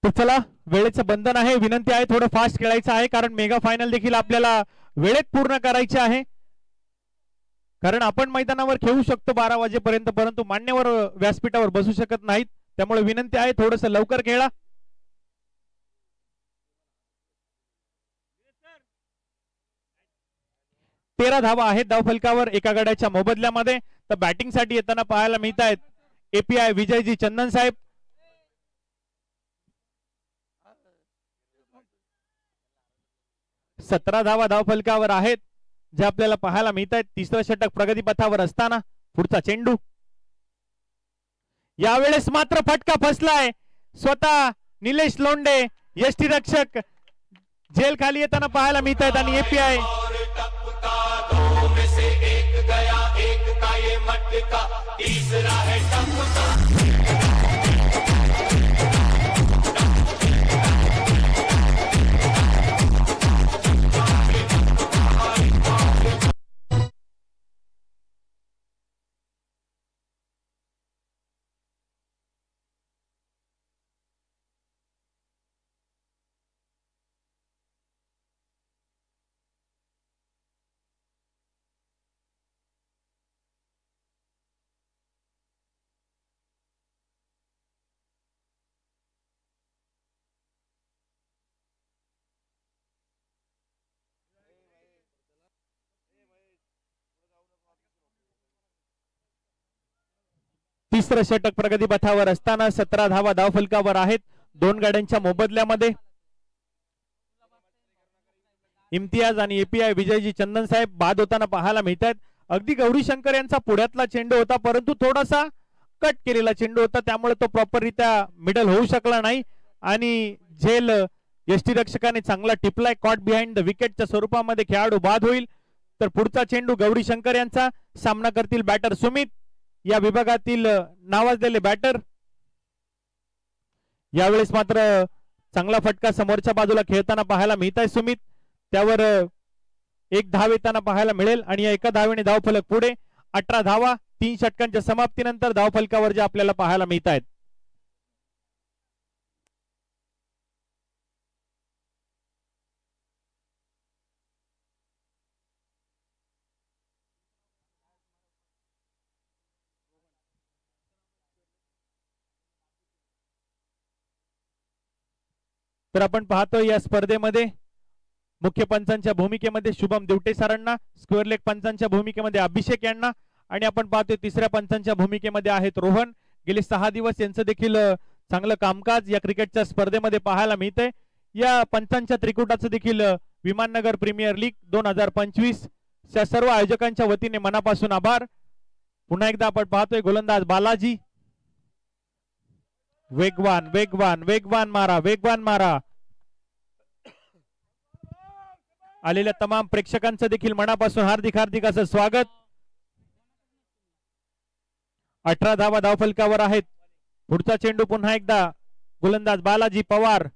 तर चला, वेळेचं बंधन आहे, विनंती आहे थोडं फास्ट खेळायचं आहे, कारण मेगा फायनल देखील आपल्याला वेळेत पूर्ण करायचे आहे. कारण आपण मैदानावर खेळू शकतो 12 वाजेपर्यंत, परंतु मान्यवर व्यासपीठावर बसू शकत नाहीत. त्यामुळे विनंती आहे थोडंसं लवकर खेळा. तेरा धावा आहेत धावफलकावर एका गड्याच्या मोबदल्यामध्ये. तर बॅटिंग साठी येताना पाहायला मिळत आहेत एपीआय विजयजी चंदन साहेब. 17 धावा धावफलकावर आहेत जे आपल्याला पाहायला मिळत आहेत. तिसरं षटक प्रगतीपथावर असताना पुढचा चेंडू, यावेळेस मात्र फटका फसलाय. स्वतः निलेश लोंढे यष्टीरक्षक जेल खाली येताना पाहायला मिळत आहेत आणि एपीआय तिसरं षटक प्रगतीपथावर असताना 17 धावा धावफलकावर आहेत दोन गाड्यांच्या मोबदल्यामध्ये. इम्तियाज आणि एपीआय विजयजी चंदन साहेब बाद होताना पाहायला मिळतात. अगदी गौरीशंकर यांचा पुढ्यातला चेंडू होता, परंतु थोडासा कट केलेला चेंडू होता, त्यामुळे तो प्रॉपररित्या मिडल होऊ शकला नाही आणि झेल यष्टीरक्षकाने चांगला टिपलाय. कॉट बिहाइंड द विकेटच्या स्वरूपामध्ये खेळाडू बाद होईल. तर पुढचा चेंडू गौरीशंकर यांचा, सामना करतील बॅटर सुमित, या विभागातील नावाजलेले बॅटर. यावेळेस मात्र चांगला फटका समोरच्या बाजूला खेळताना पाहायला मिळत आहे सुमित, त्यावर एक धाव येताना पाहायला मिळेल आणि या एका धावेने धावफलक पुढे. 18 धावा 3 षटकांच्या समाप्तीनंतर धावफलकावर जे आपल्याला पाहायला मिळत आहेत. तर आपण पाहतोय या स्पर्धेमध्ये मुख्य पंचांच्या भूमिकेमध्ये शुभम दिवटे सरांना, स्क्वेअर लेग पंचांच्या भूमिकेमध्ये अभिषेक यांना आणि आपण पाहतोय तिसऱ्या पंचांच्या भूमिकेमध्ये आहेत रोहन. गेले 6 दिवस यांचं देखील चांगलं कामकाज या क्रिकेटच्या स्पर्धेमध्ये पाहायला मिळतंय. या पंचांच्या त्रिकुटाचं देखील विमाननगर प्रीमियर लीग 2025 च्या सर्व आयोजकांच्या वतीने मनापासून आभार. पुन्हा एकदा आपण पाहतोय गोलंदाज बालाजी, वेगवान वेगवान वेगवान मारा, वेगवान मारा. आलेल्या तमाम प्रेक्षकांचं देखील मनापासून हार्दिक हार्दिक असं स्वागत. 18 धावा धावफलकावर आहेत. पुढचा चेंडू पुन्हा एकदा गोलंदाज बालाजी पवार.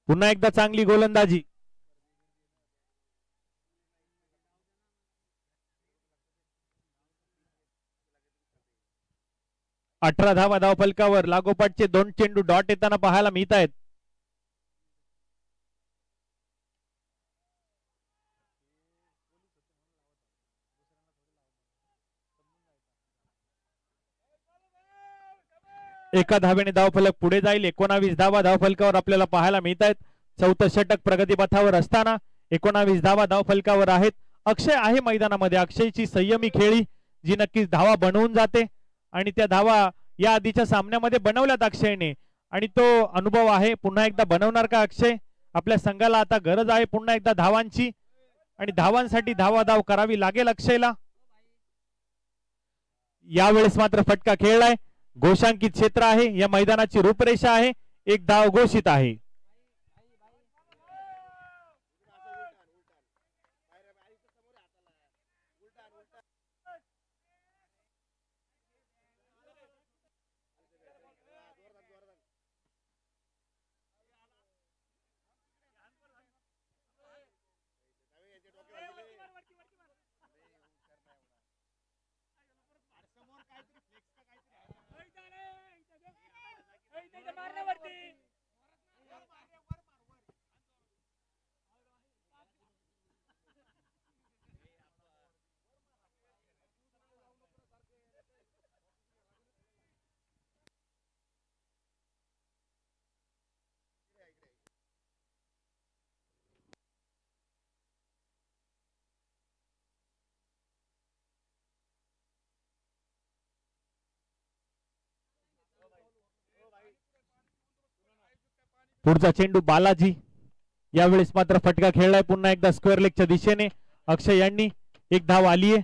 पुन्हा एकदा चांगली गोलंदाजी. अठरा धावा धावफलकावर लागोपाठचे 2 चेंडू डॉट येताना पाहायला मिळत आहेत. एका धावेने धावफलक पुढे जाईल. 19 धावा धावफलकावर आपल्याला पाहायला मिळत आहेत. चौथं षटक प्रगतीपथावर असताना 19 धावा धावफलकावर आहेत. अक्षय आहे मैदानामध्ये. अक्षयची संयमी खेळी जी नक्कीच धावा बनवून जाते आणि त्या धावा या आधीच्या सामन्यामध्ये बनवल्यात अक्षयने आणि तो अनुभव आहे. पुन्हा एकदा बनवणार का अक्षय? आपल्या संघाला आता गरज आहे पुन्हा एकदा धावांची आणि धावांसाठी धावाधाव करावी लागेल अक्षयला. यावेळेस मात्र फटका खेळलाय. घोषांकित क्षेत्र आहे, या मैदानाची रूपरेषा आहे. एक धाव घोषित आहे. पुढचा चेंडू बालाजी, यावेळेस मात्र फटका खेळलाय पुन्हा एकदा स्क्वेअर लेगच्या दिशेने. अक्षय यांनी एक धाव आलीये,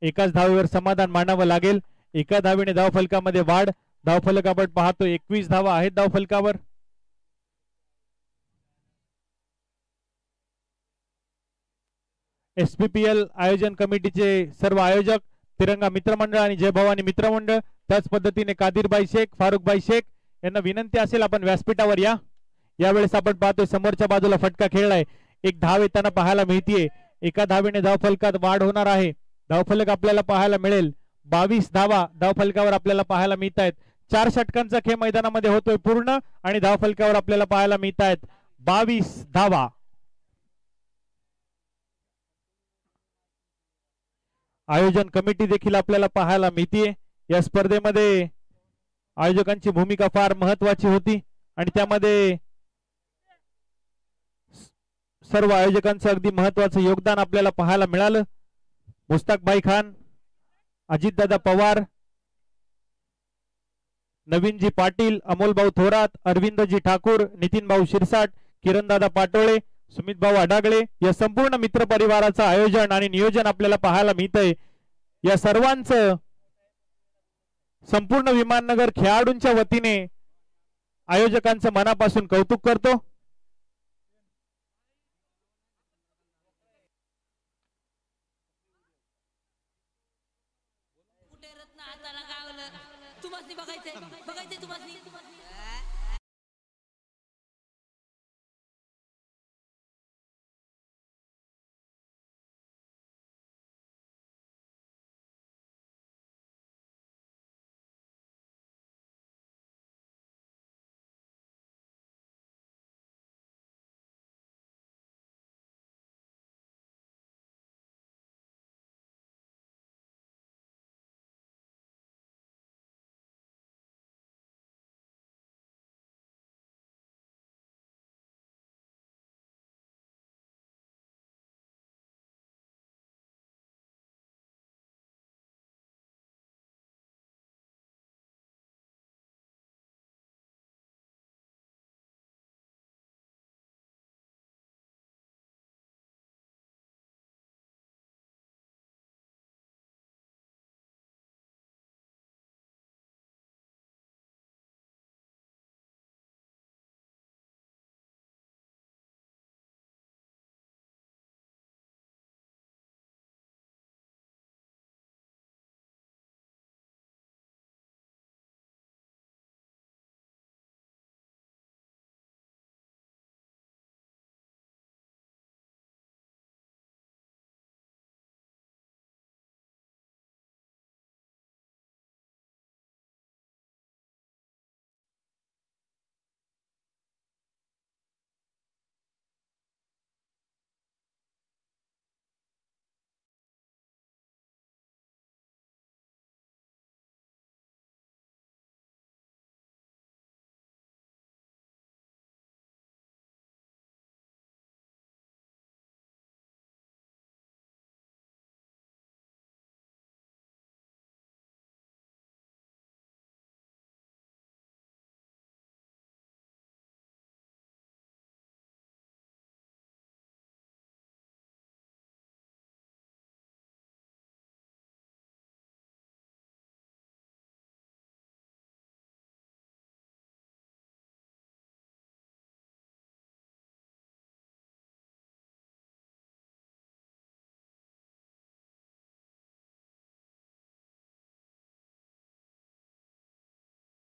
एकाच धावेवर समाधान मानावं लागेल. एका धावेने धावफलकामध्ये वाढ. धावफलक आपण पाहतो 21 धावा आहेत धावफलकावर. SPPL आयोजन कमिटीचे सर्व आयोजक, तिरंगा मित्रमंडळ आणि जय भवानी मित्रमंडळ, त्याच पद्धतीने कादिरबाई शेख, फारुखबाई शेख यांना विनंती असेल आपण व्यासपीठावर या. यावेळेस आपण पाहतोय समोरच्या बाजूला फटका खेळलाय, एक धाव येताना पाहायला मिळतीये. एका धावेने धावफलकात वाढ होणार आहे. धावफलक आपल्याला पाहायला मिळेल 22 धावा धावफलकावर आपल्याला पाहायला मिळत आहेत. 4 षटकांचा खेळ मैदानामध्ये होतोय पूर्ण आणि धावफलकावर आपल्याला पाहायला मिळत आहेत 22 धावा. आयोजन कमिटी देखील आपल्याला पाहायला मिळतीये. या स्पर्धेमध्ये आयोजकांची भूमिका फार महत्वाची होती आणि त्यामध्ये सर्व आयोजकांचं अगदी महत्वाचं योगदान आपल्याला पाहायला मिळालं. मुस्ताकभाई खान, अजितदादा पवार, नवीनजी पाटील, अमोलभाऊ थोरात, अरविंदजी ठाकूर, नितीनभाऊ शिरसाट, किरणदादा पाटोळे, सुमितभाऊ अडागळे या संपूर्ण मित्र परिवाराचं आयोजन आणि नियोजन आपल्याला पाहायला मिळतंय. या सर्वांचं संपूर्ण विमाननगर खेळाडूंच्या वतीने आयोजकांचं मनापासून कौतुक करतो.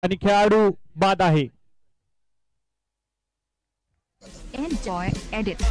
आणि खेळाडू बाद आहे. Enjoy edit.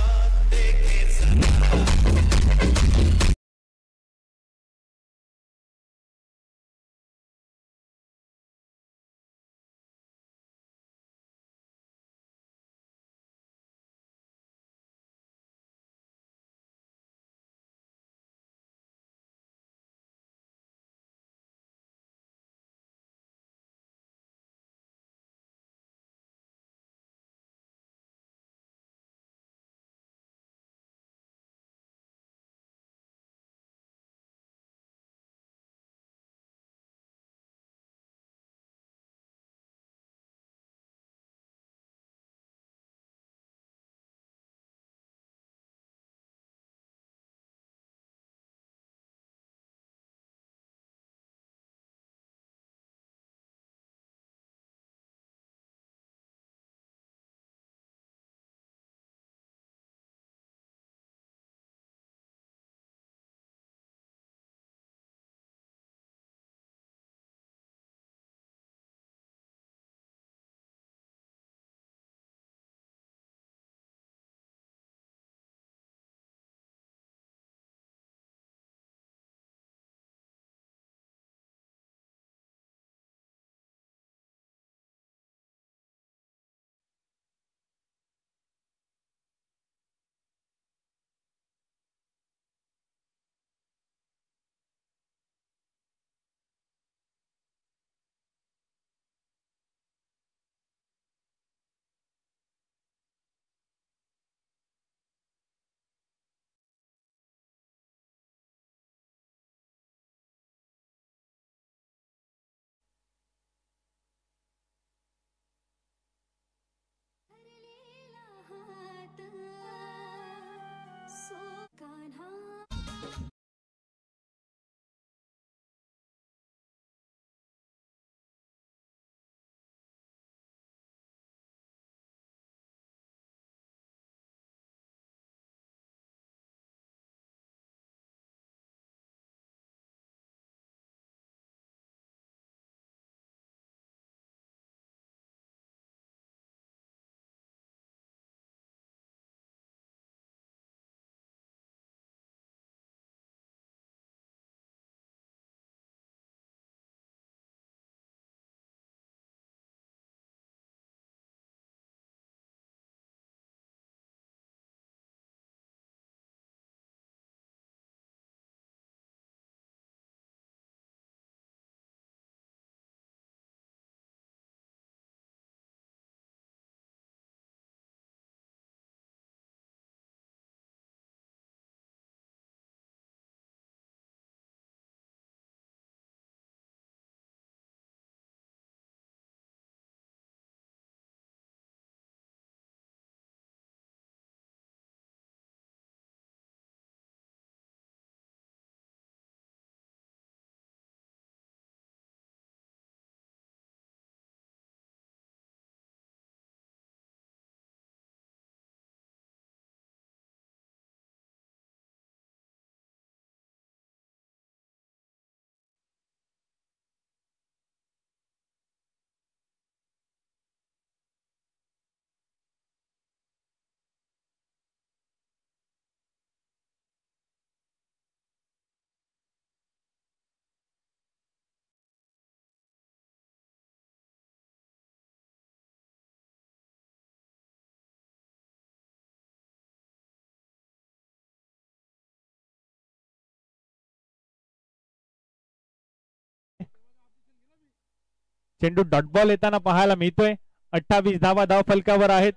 चेंडू डॉट बॉल येताना पाहायला मिळतोय. 28 धावा धाव फलकावर आहेत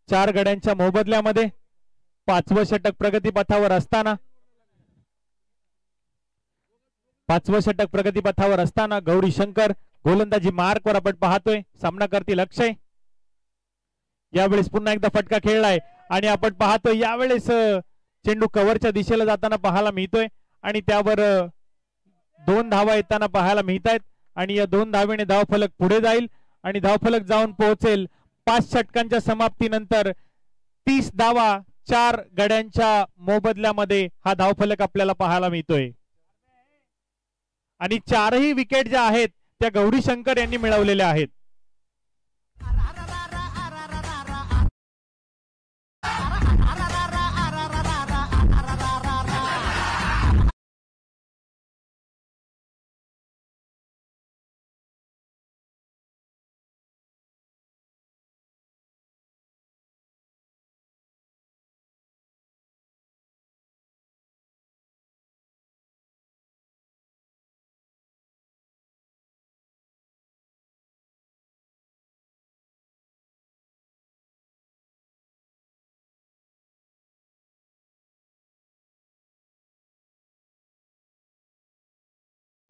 4 गड्यांच्या मोबदल्यामध्ये. 5वं षटक प्रगतीपथावर असताना 5वं षटक प्रगतीपथावर असताना गौरी शंकर गोलंदाजी मार्कवर आपण पाहतोय. सामना करतील अक्षय. यावेळेस पुन्हा एकदा फटका खेळलाय आणि आपण पाहतोय यावेळेस चेंडू कव्हरच्या दिशेला जाताना पाहायला मिळतोय आणि त्यावर 2 धावा येताना पाहायला मिळत आहेत आणि या 2 धावेने धावफलक पुढे जाईल आणि धावफलक जाऊन पोहोचेल 5 षटकांच्या समाप्तीनंतर 30 धावा 4 गड्यांच्या मोबदल्यामध्ये. हा धावफलक आपल्याला पाहायला मिळतोय आणि 4ही विकेट ज्या आहेत त्या गौरी शंकर यांनी मिळवलेल्या आहेत.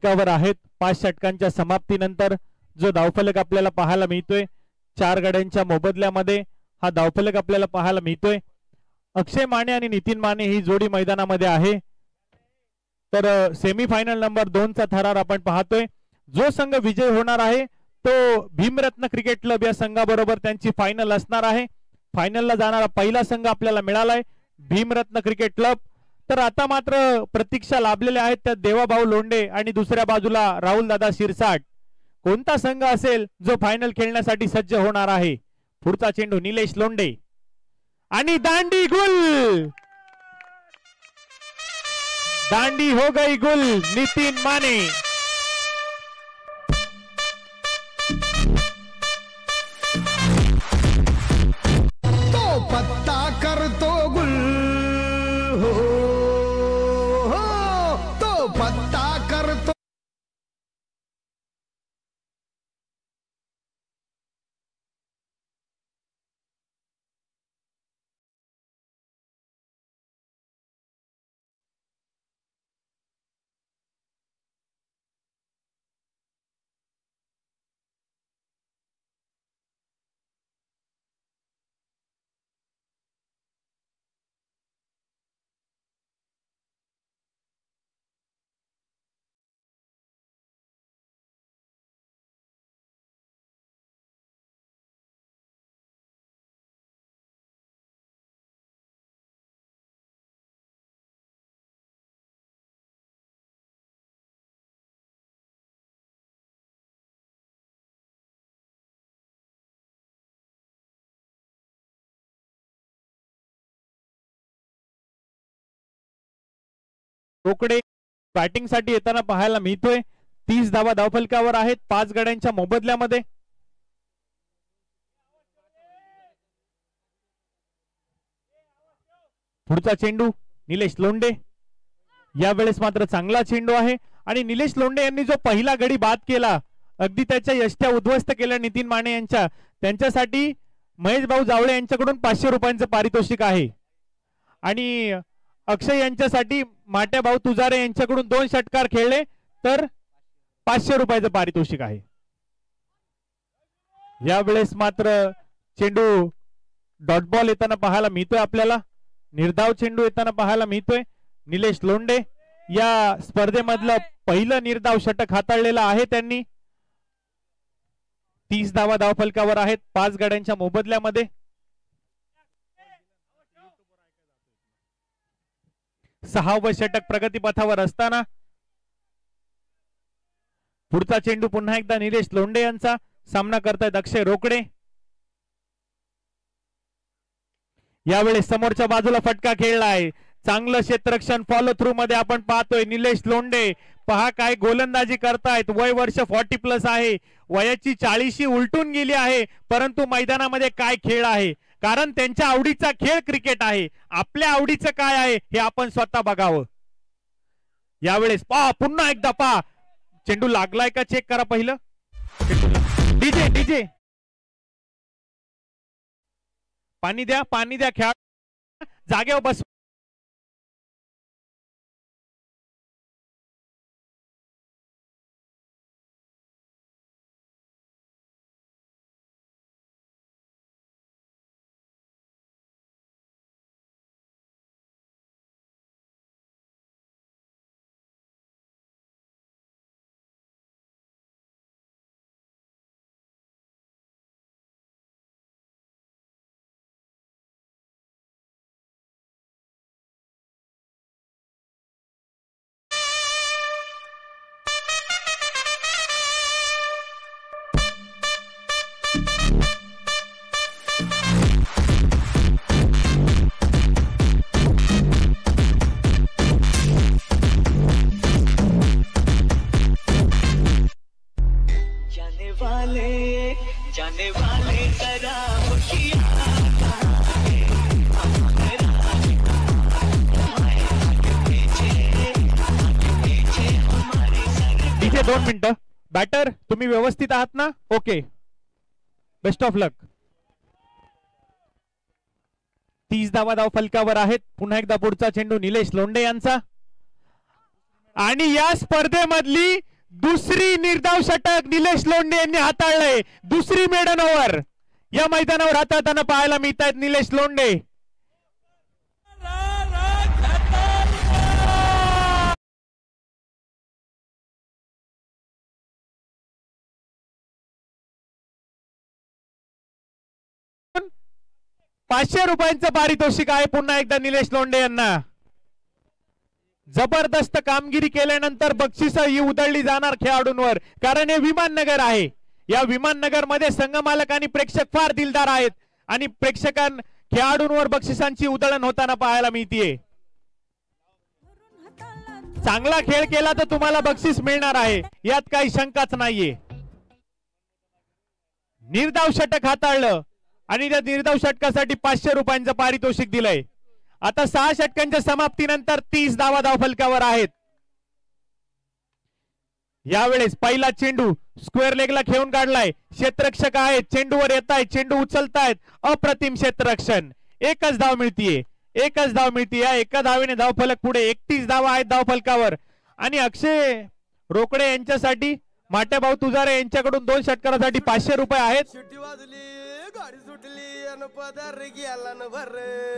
वर आहेत 5 षटकांच्या समाप्तीनंतर जो धावफलक आपल्याला पाहायला मिळतोय 4 गड्यांच्या मोबदल्यामध्ये. हा धावफलक आपल्याला पाहायला मिळतोय. अक्षय माने आणि नितीन माने ही जोडी मैदानामध्ये आहे. तर सेमीफायनल नंबर 2 चा थरार आपण पाहतोय. जो संघ विजय होणार आहे तो भीमरत्न क्रिकेट क्लब या संघाबरोबर त्यांची फायनल असणार आहे. फायनलला जाणारा पहिला संघ आपल्याला मिळालाय भीमरत्न क्रिकेट क्लब. तर आता मात्र प्रतीक्षा लाभलेल्या आहेत त्या देवाभाऊ लोंढे आणि दुसऱ्या बाजूला राहुल दादा शिरसाट. कोणता संघ असेल जो फायनल खेळण्यासाठी सज्ज होणार आहे? पुढचा चेंडू निलेश लोंढे आणि दांडी गुल. दांडी हो गई गुल. नितीन माने. तो पत्ता करतो गुल हो, तो पत्ता करतो. रोकडे बॅटिंग साठी येताना पाहायला मिळतोय. 30 धावा धावफलकावर आहेत 5 गड्यांच्या मोबदल्यामध्ये. पुढचा चेंडू निलेश लोंढे. यावेळेस मात्र चांगला चेंडू आहे आणि निलेश लोंढे यांनी जो पहिला गडी बाद केला अगदी त्याच्या यष्ट्या उद्ध्वस्त केल्या नितीन माने यांच्या. त्यांच्यासाठी महेश भाऊ जावळे यांच्याकडून 500 रुपयांचं पारितोषिक आहे आणि अक्षय यांच्यासाठी माट्या भाऊ तुजारे यांच्याकडून 2 षटकार खेळले तर 500 रुपयाचं पारितोषिक आहे. यावेळेस मात्र चेंडू डॉट बॉल येताना पाहायला मिळतोय आपल्याला. निर्धाव चेंडू येताना पाहायला मिळतोय. निलेश लोंढे या स्पर्धेमधलं पहिलं निर्धाव षटक हाताळलेलं आहे त्यांनी. 30 धावा धावफलकावर आहेत 5 गड्यांच्या मोबदल्यामध्ये. 6वं षटक प्रगतीपथावर असताना पुढचा चेंडू पुन्हा एकदा निलेश लोंढे यांचा. सामना करतायत अक्षय रोकडे. यावेळेस समोरच्या बाजूला फटका खेळलाय. चांगलं क्षेत्ररक्षण फॉलो थ्रू मध्ये आपण पाहतोय. निलेश लोंढे पहा काय गोलंदाजी करतायत. वय वर्ष 40+ आहे. वयाची 40 उलटून गेली आहे परंतु मैदानामध्ये काय खेळ आहे. कारण त्यांच्या आवडीचा खेळ क्रिकेट आहे. आपल्या आवडीचं काय आहे हे आपण स्वतः बघावं. यावेळेस पहा पुन्हा एकदा पहा चेंडू लागलाय का चेक करा पहिलं. डीजे डीजे पाणी द्या खेळ जागेवर बस. जाने वाले जरा होशियार डीजे 2 मिनिटं. बॅटर तुम्ही व्यवस्थित आहात ना? ओके, बेस्ट ऑफ लक. 30 धाव फलकावर आहेत. पुन्हा एकदा पुढचा चेंडू निलेश लोंढे यांचा आणि या स्पर्धेमधली दुसरी निर्धाव षटक निलेश लोंढे यांनी हाताळलंय. दुसरी मेडन ओव्हर या मैदानावर हाताळताना पाहायला मिळत आहेत निलेश लोंढे. ₹500 पारितोषिक आहे पुन्हा एकदा निलेश लोंढे यांना. जबरदस्त कामगिरी केल्यानंतर बक्षिस ही उधळली जाणार खेळाडूंवर, कारण हे विमाननगर आहे. या विमाननगर मध्ये संघमालक आणि प्रेक्षक फार दिलदार आहेत आणि खेळाडूंवर बक्षिसांची उधळण होताना पाहायला मिळते. चांगला खेळ केला तर तुम्हाला बक्षीस मिळणार आहे, यात काही शंकाच नाहीये. निर्धाव षटक हाताळलं आणि त्या निर्धाव षटकासाठी ₹500 पारितोषिक दिलंय. आता 6 षटकांच्या समाप्तीनंतर 30 धाव फलकावर आहेत. यावेळेस पहिला चेंडू स्क्वेअर लेगला खेळून काढलाय. क्षेत्ररक्षक आहेत, चेंडूवर येत आहेत, चेंडू उचलतायत. अप्रतिम क्षेत्ररक्षण. एकच धाव मिळतीये. एका धावेने धाव फलक पुढे. 31 धावा आहेत धाव फलकावर आणि अक्षय रोकडे यांच्यासाठी माटे भाऊ तुजारे यांच्याकडून 2 षटकारासाठी ₹500 आहेत.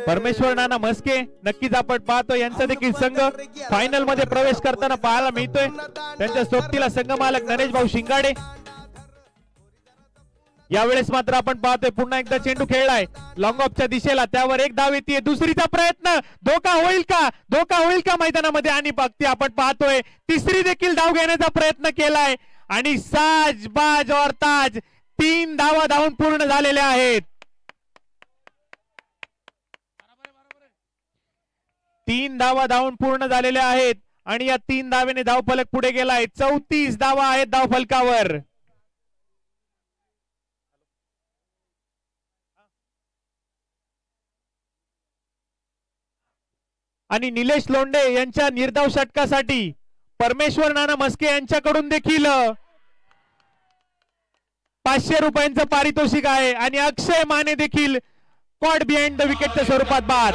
परमेश्वर नाना मस्के नक्कीच आपण पाहतो यांचा देखील संघ फायनल मध्ये प्रवेश करताना पाहायला मिळतोय. त्यांच्या सोबतीला संघ मालक नरेश भाऊ शिंगाडे. यावेळेस मात्र आपण पाहतोय पुन्हा एकदा चेंडू खेळलाय लॉंग ऑफच्या दिशेला. त्यावर एक धाव येते. दुसरीचा प्रयत्न. धोका होईल का मैदानामध्ये? आणि बघते आपण पाहतोय तिसरी देखील धाव घेण्याचा प्रयत्न केलाय आणि साज बाज और ताज 3 धावा धावून पूर्ण झालेल्या आहेत. 3 धावा धावून पूर्ण झालेल्या आहेत आणि या 3 धावेने धाव फलक पुढे गेलाय. 34 धावा आहेत धाव फलकावर. आणि निलेश लोंढे यांच्या निर्धाव षटकासाठी परमेश्वर नाना मस्के यांच्याकडून देखील ₹500 पारितोषिक आहे आणि अक्षय माने देखील कॉट बिहाइंड द विकेटच्या स्वरूपात बाद.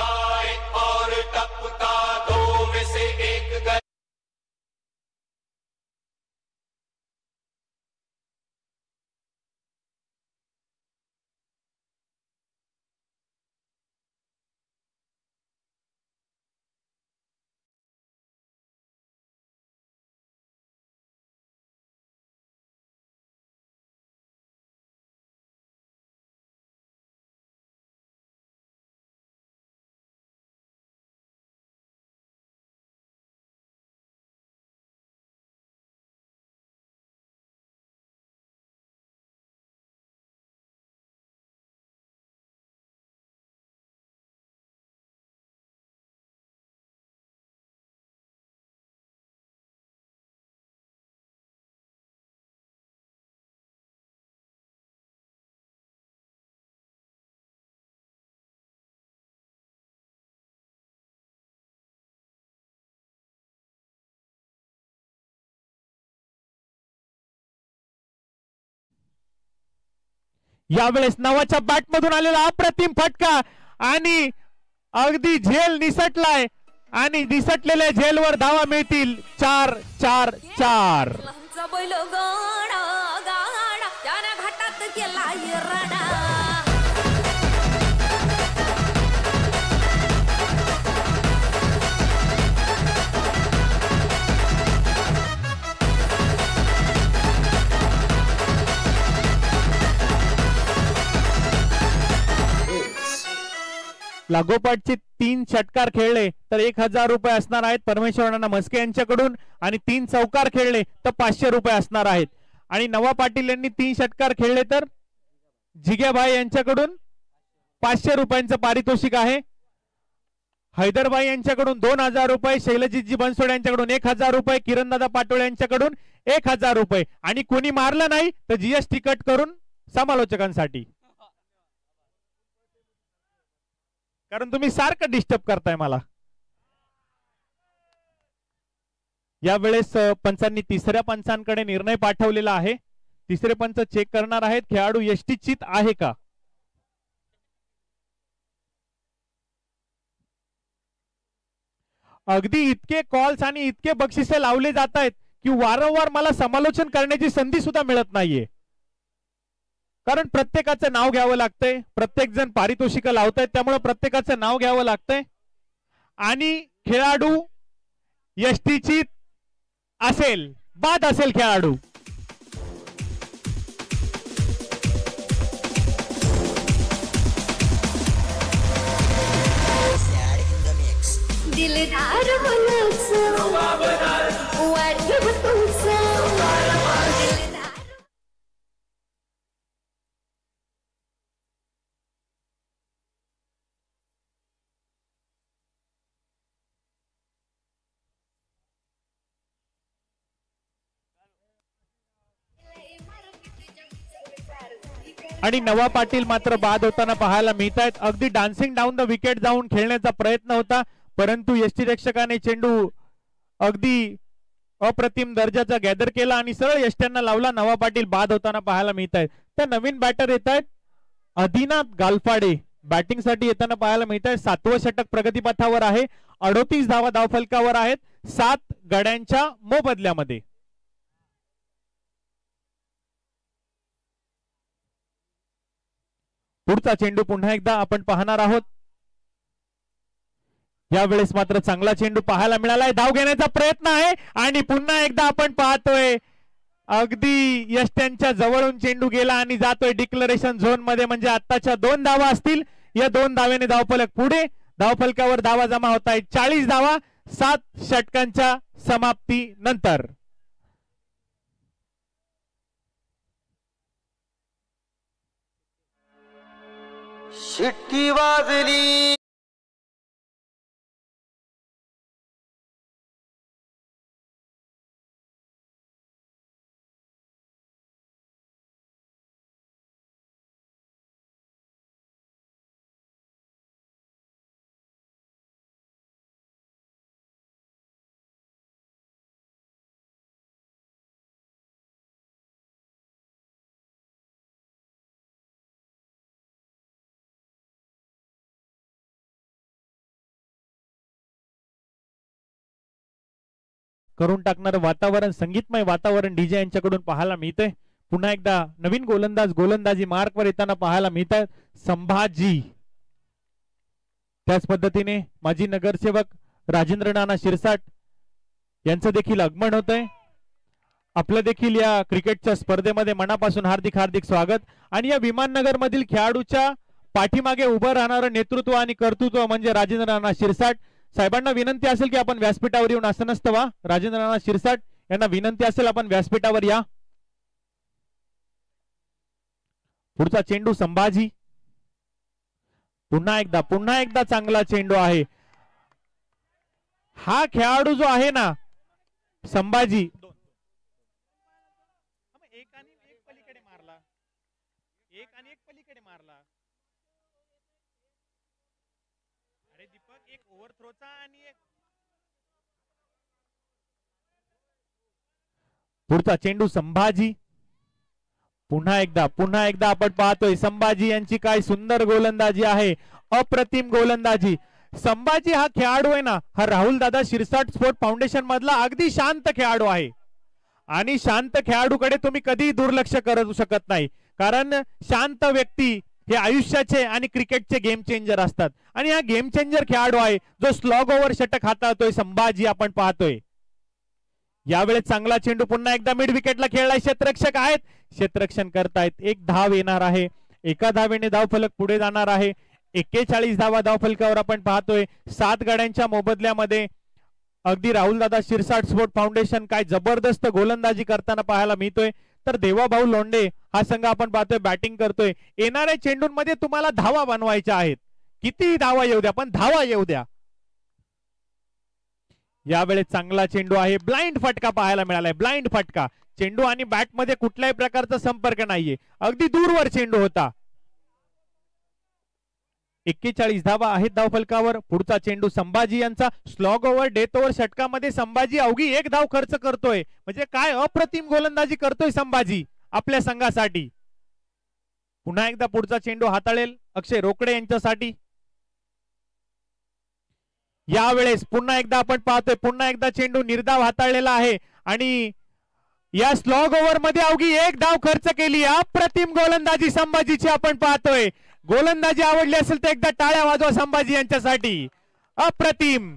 यावेळेस नावाच्या बॅट मधून आलेला अप्रतिम फटका आणि अगदी झेल निसटलाय आणि निसटलेल्या झेलवर धावा मिळतील 4-4-4. बैल गाडा गाडा त्याने घाटात केला रडा. लागोपाठचे 3 षटकार खेळले तर 1000 रुपये असणार आहेत परमेश्वरांना मस्के यांच्याकडून आणि 3 चौकार खेळले तर 500 रुपये असणार आहेत. आणि नवा पाटील यांनी 3 षटकार खेळले तर जिग्याभाई यांच्याकडून 500 रुपयांचं पारितोषिक आहे. हैदरबाई यांच्याकडून 2000 रुपये, शैलजीतजी बनसोड यांच्याकडून 1000 रुपये, किरणदादा पाटोळे यांच्याकडून 1000 रुपये आणि कोणी मारलं नाही तर जीएसटी कट करून समालोचकांसाठी, कारण तुम्ही सारखं डिस्टर्ब करताय मला. यावेळेस पंचांनी तिसऱ्या पंचांकडे निर्णय पाठवलेला आहे. तिसरे पंच चेक करणार आहेत खेळाडू यष्टीचित आहे का. अगदी इतके कॉल्स आणि इतके बक्षिसे लावले जात आहेत की वारंवार मला समालोचन करण्याची संधी सुद्धा मिळत नाहीये, कारण प्रत्येकाचं नाव घ्यावं लागतंय. प्रत्येक जण पारितोषिक लावतायत त्यामुळे प्रत्येकाचं नाव घ्यावं लागतंय. आणि खेळाडू यष्टीची असेल, बाद असेल खेळाडू. दिलदार मनाचं वाटलं तुमचं दिलदार. आणि नवा पाटील मात्र बाद होताना पाहायला मिळत आहेत. अगदी डान्सिंग डाऊन द विकेट जाऊन खेळण्याचा प्रयत्न होता, परंतु यष्टीरक्षकाने चेंडू अगदी अप्रतिम दर्जाचा गॅदर केला आणि सरळ यष्ट्यांना लावला. नवा पाटील बाद होताना पाहायला मिळत आहेत. तर नवीन बॅटर येत आहेत आदिनाथ गालफाडे, बॅटिंग साठी येताना पाहायला मिळत आहे. 7वं षटक प्रगतीपथावर आहे. 38 धावा धावफलकावर आहेत 7 गड्यांच्या मोबदल्यामध्ये. पुढचा चेंडू पुन्हा एकदा आपण पाहणार आहोत. यावेळेस मात्र चांगला चेंडू पाहायला मिळालाय. धाव घेण्याचा प्रयत्न आहे आणि पुन्हा एकदा आपण पाहतोय अगदी यष्ट्यांच्या जवळून चेंडू गेला आणि जातोय डिक्लरेशन झोन मध्ये. म्हणजे आत्ताच्या 2 धावा असतील. या 2 धावेने धावफलक पुढे. धावफलकावर धावा जमा होत आहेत 40 धावा 7 षटकांच्या समाप्ती नंतर. शिट्टी वाजली. करून टाकणारं वातावरण, संगीतमय वातावरण डीजे यांच्याकडून पाहायला मिळतंय. पुन्हा एकदा नवीन गोलंदाज गोलंदाजी मार्कवर येताना पाहायला मिळत आहेत संभाजी. त्याच पद्धतीने माजी नगरसेवक राजेंद्र नाना शिरसाट यांचं देखील आगमन होतंय. आपलं देखील या क्रिकेटच्या स्पर्धेमध्ये मनापासून हार्दिक हार्दिक स्वागत. आणि या विमाननगर मधील खेळाडूच्या पाठीमागे उभं राहणारं नेतृत्व आणि कर्तृत्व म्हणजे राजेंद्र नाना शिरसाट साहेबांना विनंती असेल की आपण व्यासपीठावर येऊन आसन व्हा. राजेंद्र नाना शिरसाट यांना विनंती असेल आपण व्यासपीठावर या. पुढचा चेंडू संभाजी. पुन्हा एकदा चांगला चेंडू आहे. हा खेळाडू जो आहे ना संभाजी, एक आणि एक पलीकडे मारला. अरे दीपक, एक ओव्हर थ्रोचा आणि एक. पुढचा चेंडू संभाजी. पुन्हा एकदा आपण पाहतोय संभाजी यांची काय सुंदर गोलंदाजी आहे, अप्रतिम गोलंदाजी. संभाजी हा खेळाडू आहे ना, हा राहुल दादा शिरसाट स्पोर्ट फाउंडेशन मधला अगदी शांत खेळाडू आहे. आणि शांत खेळाडूकडे तुम्ही कधीही दुर्लक्ष करू शकत नाही, कारण शांत व्यक्ती हे आयुष्याचे आणि क्रिकेटचे गेम चेंजर असतात. आणि हा गेम चेंजर खेळाडू आहे जो स्लॉग ओव्हर षटक हाताळतोय संभाजी आपण पाहतोय. यावेळेस चांगला चेंडू पुन्हा एकदा मिड विकेटला खेळलाय, क्षेत्ररक्षक आहेत, क्षेत्ररक्षण करतायत. एक धाव येणार आहे, एका धावेने धावफलक पुढे जाणार आहे. 41 धावा धावफलकावर आपण पाहतोय. 7 गड्यांच्या मोबदल्यामध्ये अगदी राहुल दादा शिरसाट स्पोर्ट फाउंडेशन काय जबरदस्त गोलंदाजी करताना पाहायला मिळतोय. तर देवाभाऊ लोंढे हा संघ आपण पाहतोय बॅटिंग करतोय. येणाऱ्या चेंडूंमध्ये तुम्हाला धावा बनवायच्या आहेत, किती धावा येऊ द्या पण धावा येऊ द्या. यावेळेस चांगला चेंडू आहे, ब्लाइंड फटका पाहायला मिळालाय, ब्लाइंड फटका. चेंडू आणि बॅट मध्ये कुठल्याही प्रकारचा संपर्क नाहीये, अगदी दूरवर चेंडू होता. 41 धावा आहेत धावफलकावर. पुढचा चेंडू संभाजी यांचा, स्लॉग ओव्हर डेथ ओव्हर षटकामध्ये संभाजी अवघी 1 धाव खर्च करतोय. म्हणजे काय अप्रतिम गोलंदाजी करतोय संभाजी आपल्या संघासाठी. पुन्हा एकदा पुढचा चेंडू हाताळेल अक्षय रोकडे यांच्यासाठी. यावेळेस पुन्हा एकदा आपण पाहतोय, पुन्हा एकदा चेंडू निर्धाव हाताळलेला आहे आणि या स्लॉग ओव्हर मध्ये अवघी 1 धाव खर्च केली. अप्रतिम गोलंदाजी संभाजीची आपण पाहतोय. गोलंदाजी आवडली असेल तर एकदा टाळ्या वाजवा संभाजी यांच्यासाठी. अप्रतिम.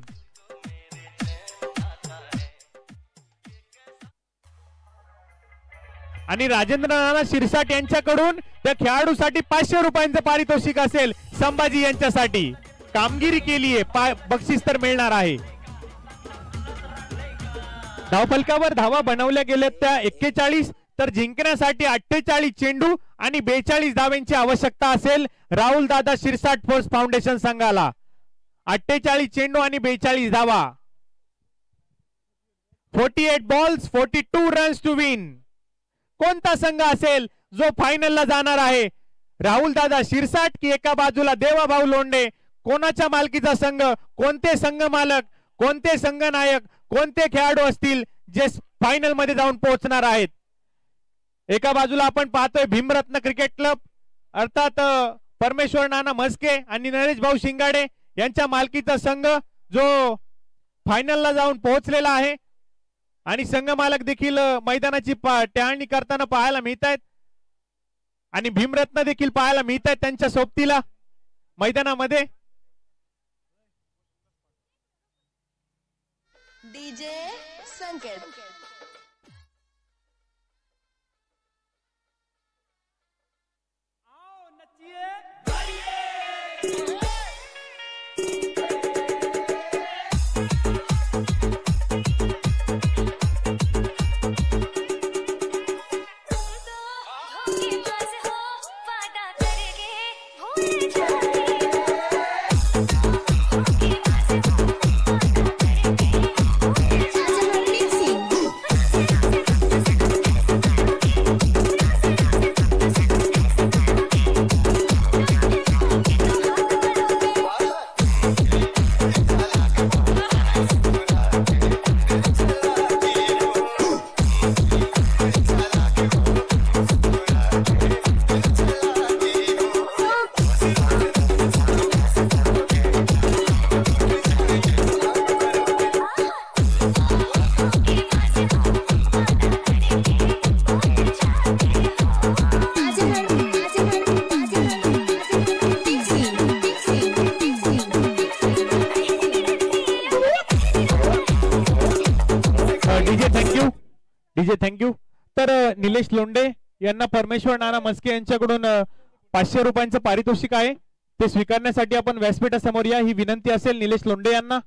आणि राजेंद्र नाना शिरसाट यांच्याकडून त्या खेळाडूसाठी 500 रुपयांचं पारितोषिक असेल संभाजी यांच्यासाठी. कामगिरी केली आहे, बक्षीस तर मिळणार आहे. धावफलकावर धावा बनवल्या गेल्या त्या 41, तर जिंकण्यासाठी 48 चेंडू आणि 42 धावांची आवश्यकता असेल राहुल दादा शिरसाट स्पोर्ट्स फाउंडेशन संघाला. 48 चेंडू आणि 42 धावा. 48 बॉल्स 42 रन्स टू विन. कोणता संघ असेल जो फायनलला जाणार आहे, राहुल दादा शिरसाट की एका बाजूला देवाभाऊ लोंढे? कोणाच्या मालकीचा संघ, कोणते संघ मालक, कोणते संघ नायक, कोणते खेळाडू असतील जे फायनल मध्ये जाऊन पोहोचणार आहेत? एका बाजूला आपण पाहतोय भीमरत्न क्रिकेट क्लब अर्थात परमेश्वर नाना म्हस्के आणि नरेश भाऊ शिंगाडे यांच्या मालकीचा संघ जो फायनलला जाऊन पोहोचलेला आहे. आणि संघ मालक देखील मैदानाची टहळणी करताना पाहायला मिळत आहेत आणि भीमरत्न देखील पाहायला मिळत आहेत त्यांच्या सोबतीला मैदानामध्ये. डीजे संकेत. थँक्यू. तर निलेश लोंढे यांना परमेश्वर नाना म्हस्के यांच्याकडून 500 रुपयांचं पारितोषिक आहे, ते स्वीकारण्यासाठी आपण व्यासपीठासमोर या, ही विनंती असेल निलेश लोंढे यांना.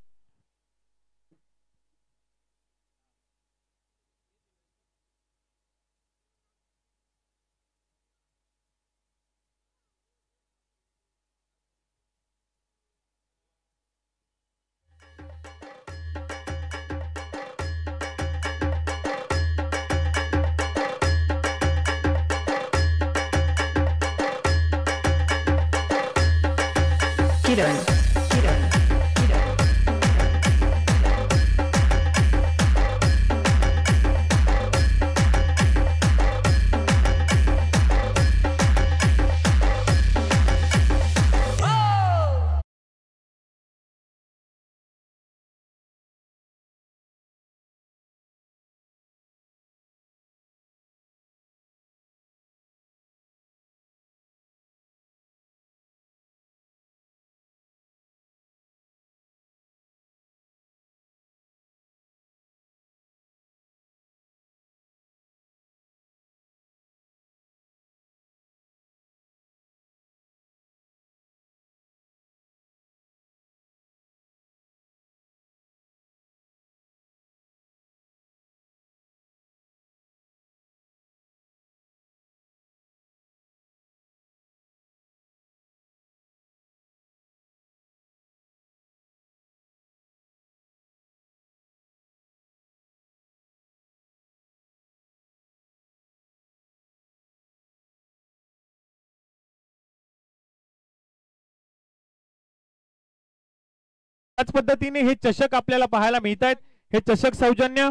त्याच पद्धतीने हे चषक आपल्याला पाहायला मिळत आहेत. हे चषक सौजन्य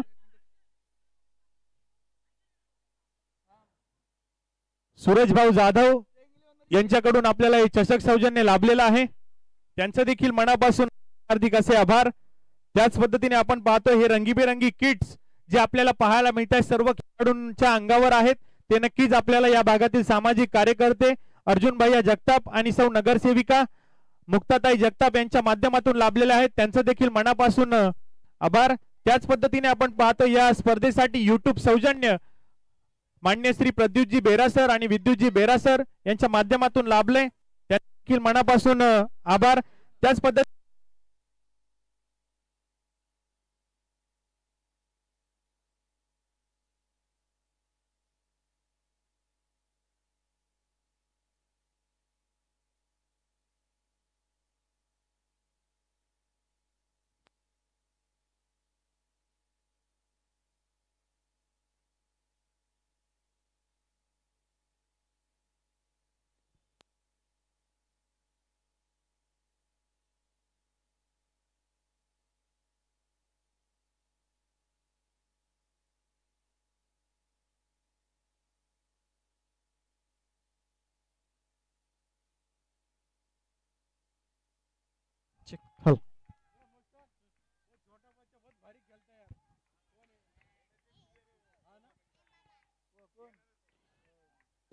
सूरजभाऊ जाधव यांच्याकडून आपल्याला हे चषक सौजन्य लाभलेलं आहे. त्यांचं देखील मनापासून हार्दिक असे आभार. त्याच पद्धतीने आपण पाहतो हे रंगीबेरंगी किट्स जे आपल्याला पाहायला मिळत आहेत सर्व खेळाडूंच्या अंगावर आहेत. ते नक्कीच आपल्याला या भागातील सामाजिक कार्यकर्ते अर्जुन भैया जगताप आणि सौ नगरसेविका मुक्ताताई जगताप यांच्या माध्यमातून लाभलेले आहेत. त्यांचं देखील मनापासून आभार. त्याच पद्धतीने आपण पाहतो या स्पर्धेसाठी युट्यूब सौजन्य मान्य श्री प्रद्युतजी बेरासर आणि विद्युतजी बेरासर यांच्या माध्यमातून लाभले. देखील मनापासून आभार. त्याच पद्धतीने हो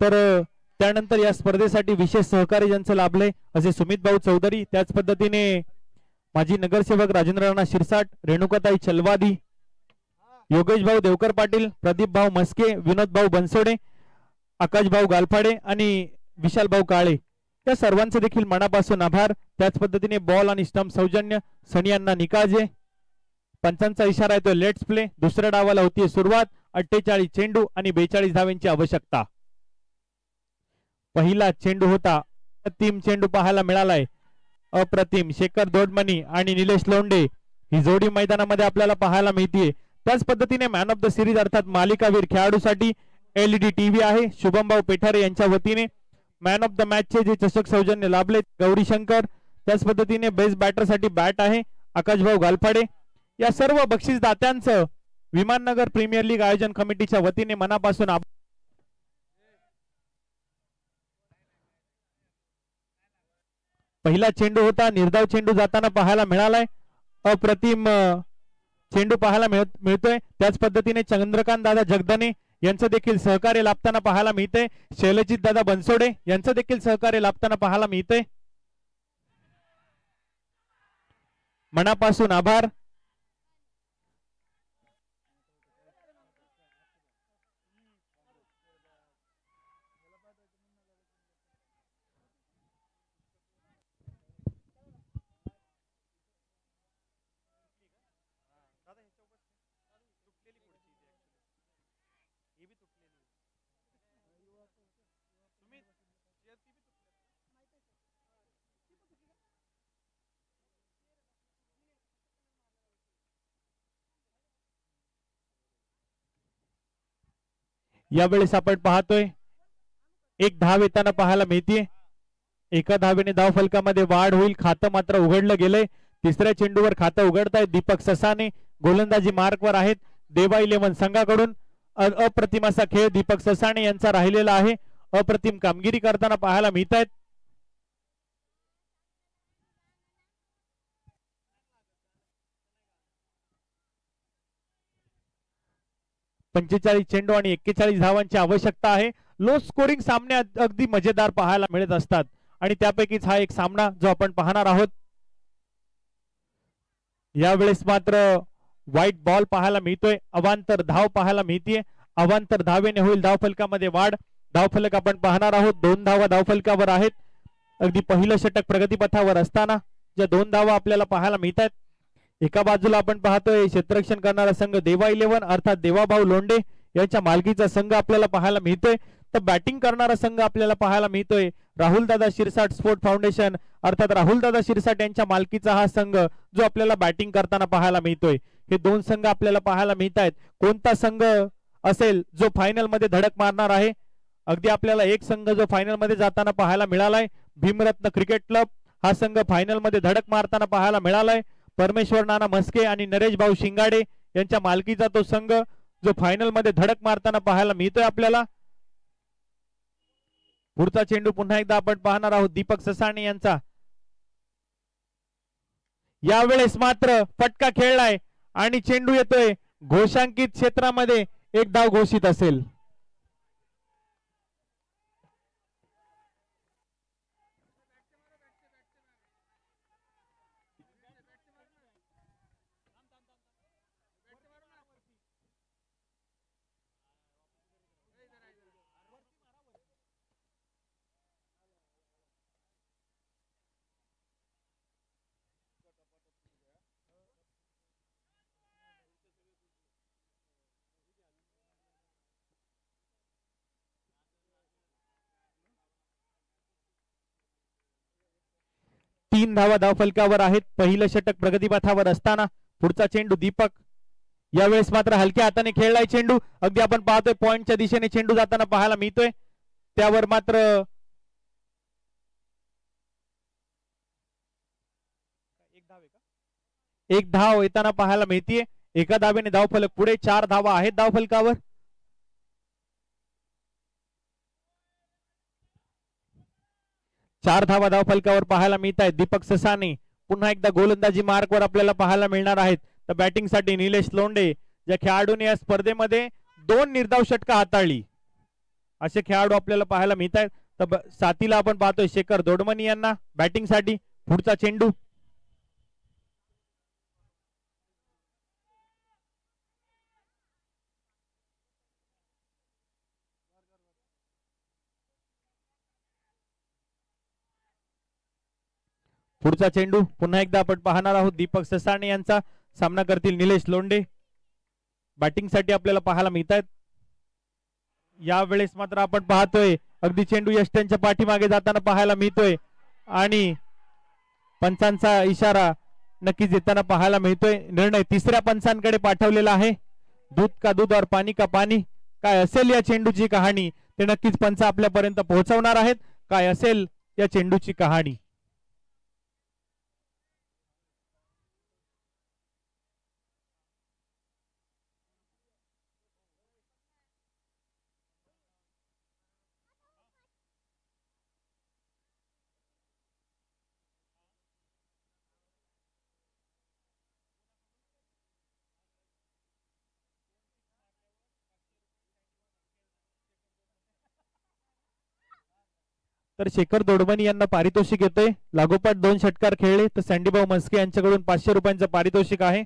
तर त्यानंतर या स्पर्धेसाठी विशेष सहकार्य ज्यांचं लाभले असे सुमित भाऊ चौधरी, त्याच पद्धतीने माजी नगरसेवक राजेंद्र राणा शिरसाट, रेणुकाताई चलवादी, योगेश भाऊ देवकर पाटील, प्रदीप भाऊ मस्के, विनोद भाऊ बनसोडे, आकाश भाऊ गालफाडे आणि विशाल भाऊ काळे या सर्वांचे देखील मनापासून आभार. त्याच पद्धतीने बॉल आणि स्टंप सौजन्य सनी यांना निकाजे. पंचांचा इशारा येतो लेट्स प्ले. दुसऱ्या डावाला होती सुरुवात. 48 चेंडू आणि 42 धावांची आवश्यकता. पहिला चेंडू होता अप्रतिम चेंडू पाहायला मिळालाय. अप्रतिम शेखर दोडमणी आणि निलेश लोंढे ही जोडी मैदानामध्ये आपल्याला पाहायला मिळते. त्याच पद्धतीने मॅन ऑफ द सिरीज अर्थात मालिकावीर खेळाडूसाठी LED टीव्ही आहे शुभमभाऊ पेठारे यांच्या वतीने. मॅन ऑफ द मॅच चे जे चषक सौजन्य लाभले गौरी शंकर. त्याच पद्धतीने बेस्ट बॅटर साठी बॅट आहे आकाशभाऊ गालफाडे. या सर्व बक्षीसदात्यांचं विमाननगर प्रीमियर लीग आयोजन कमिटीच्या वतीने मनापासून आभार. पहिला चेंडू होता निर्धाव चेंडू जाताना पाहायला मिळालाय. अप्रतिम चेंडू पाहायला मिळतोय. त्याच पद्धतीने चंद्रकांत दादा जगदने यांचं देखील सहकार्य लाभताना पाहायला मिळते. शैलजित दादा बनसोडे यांचं देखील सहकार्य लाभताना पाहायला मिळते. मनापासून आभार. यावेळेस आपण पाहतोय एक धाव येताना पाहायला मिळते. एका धावेने धाव फलकामध्ये वाढ होईल. खातं मात्र उघडलं गेलंय. तिसऱ्या चेंडूवर खातं उघडतायत दीपक ससाने. गोलंदाजी मार्कवर आहेत देवा 11 संघाकडून. अप्रतिम असा खेळ दीपक ससाने यांचा राहिलेला आहे. अप्रतिम कामगिरी करताना पाहायला मिळत आहेत. पंचेचाळीस चेंडू आणि 41 धावांची आवश्यकता आहे. लो स्कोरिंग सामने अगदी मजेदार पाहायला मिळत असतात आणि त्यापैकीच हा एक सामना जो आपण पाहणार आहोत. यावेळेस मात्र व्हाईट बॉल पाहायला मिळतोय. अवांतर धाव पाहायला मिळतीये. अवांतर धावेने होईल धाव फलकामध्ये वाढ. धाव फलक आपण पाहणार आहोत. 2 धावा धाव फलकावर आहेत. अगदी पहिलं षटक प्रगतीपथावर असताना ज्या 2 धावा आपल्याला पाहायला मिळतात. एका बाजूला आपण पाहतोय क्षेत्ररक्षण करणारा संघ देवा 11 अर्थात देवाभाऊ लोंढे यांच्या मालकीचा संघ आपल्याला पाहायला मिळतोय. तर बॅटिंग करणारा संघ आपल्याला पाहायला मिळतोय राहुल दादा शिरसाट स्पोर्ट फाउंडेशन अर्थात राहुल दादा शिरसाट यांच्या मालकीचा हा संघ जो आपल्याला बॅटिंग करताना पाहायला मिळतोय. हे 2 संघ आपल्याला पाहायला मिळतात. कोणता संघ असेल जो फायनल मध्ये धडक मारणार आहे. अगदी आपल्याला एक संघ जो फायनल मध्ये जाताना पाहायला मिळालाय भीमरत्न क्रिकेट क्लब. हा संघ फायनल मध्ये धडक मारताना पाहायला मिळालाय. परमेश्वर नाना मस्के आणि नरेश भाऊ शिंगाडे यांच्या मालकीचा तो संघ जो फायनल मध्ये धडक मारताना पाहायला मिळतोय आपल्याला. पुढचा चेंडू पुन्हा एकदा आपण पाहणार आहोत दीपक ससाणे यांचा. यावेळेस मात्र फटका खेळलाय आणि चेंडू येतोय घोषांकित क्षेत्रामध्ये. एक धाव घोषित असेल. तीन धावा धावफलकावर आहेत. पहिलं षटक प्रगतीपथावर असताना पुढचा चेंडू दीपक. यावेळेस मात्र हलक्या हाताने खेळलाय चेंडू. अगदी आपण पाहतोय पॉइंटच्या दिशेने चेंडू जाताना पाहायला मिळतोय. त्यावर मात्र एक धाव येताना पाहायला मिळतीये. एका धावेने धावफलक पुढे. 4 धावा आहेत धावफलकावर. चार धावा धावफलकावर पाहायला मिळत आहेत. दीपक ससाने पुन्हा एकदा गोलंदाजी मार्कवर आपल्याला पाहायला मिळणार आहेत. तर बॅटिंगसाठी निलेश लोंढे, ज्या खेळाडूने या स्पर्धेमध्ये 2 निर्धाव षटका हाताळली, असे खेळाडू आपल्याला पाहायला मिळत आहेत. तर साथीला आपण पाहतोय शेखर दोडमनी यांना बॅटिंगसाठी. पुढचा चेंडू पुढचा चेंडू पुन्हा एकदा आपण पाहणार आहोत दीपक ससाणे यांचा. सामना करतील निलेश लोंढे. बॅटिंगसाठी आपल्याला पाहायला मिळत आहेत. यावेळेस मात्र आपण पाहतोय अगदी चेंडू यष्ट्यांच्या पाठीमागे जाताना पाहायला मिळतोय आणि पंचांचा इशारा नक्कीच येताना पाहायला मिळतोय. निर्णय तिसऱ्या पंचांकडे पाठवलेला आहे. दूध का दूध और पाणी का पाणी. काय असेल या चेंडूची कहाणी ते नक्कीच पंच आपल्यापर्यंत पोहोचवणार आहेत. काय असेल या चेंडूची कहाणी. तर शेखर दोडमनी यांना पारितोषिक येते. लागोपाठ 2 षटकार खेळले तर सँडीभाऊ मस्के यांच्याकडून 500 रुपयांचं पारितोषिक आहे.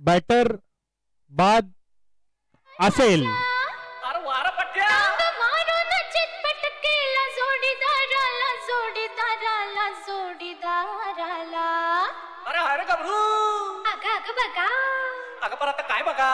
बॅटर बाद असेल. अगं पर आता काय बघा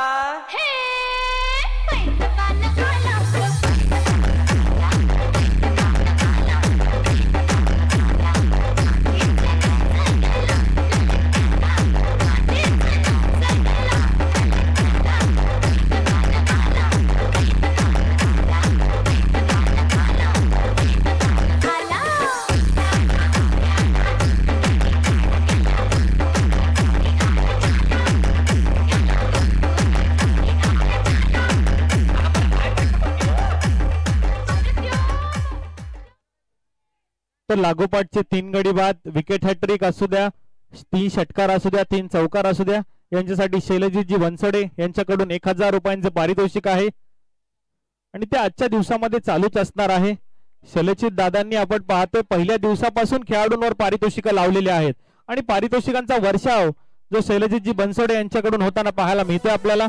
तर लागोपाठचे 3 गडी बाद, विकेट हॅट्रिक असू द्या, 3 षटकार असू द्या, 3 चौकार असू द्या, यांच्यासाठी शैलजीजी बनसोडे यांच्याकडून 1000 रुपयांचे पारितोषिक आहे आणि ते आजच्या दिवसामध्ये चालूच असणार आहे. शैलजीत दादांनी आपण पाहतोय पहिल्या दिवसापासून खेळाडूंवर पारितोषिक लावलेले आहेत आणि पारितोषिकांचा वर्षाव जो शैलजीजी बनसोडे यांच्याकडून होताना पाहायला मिळतोय आपल्याला.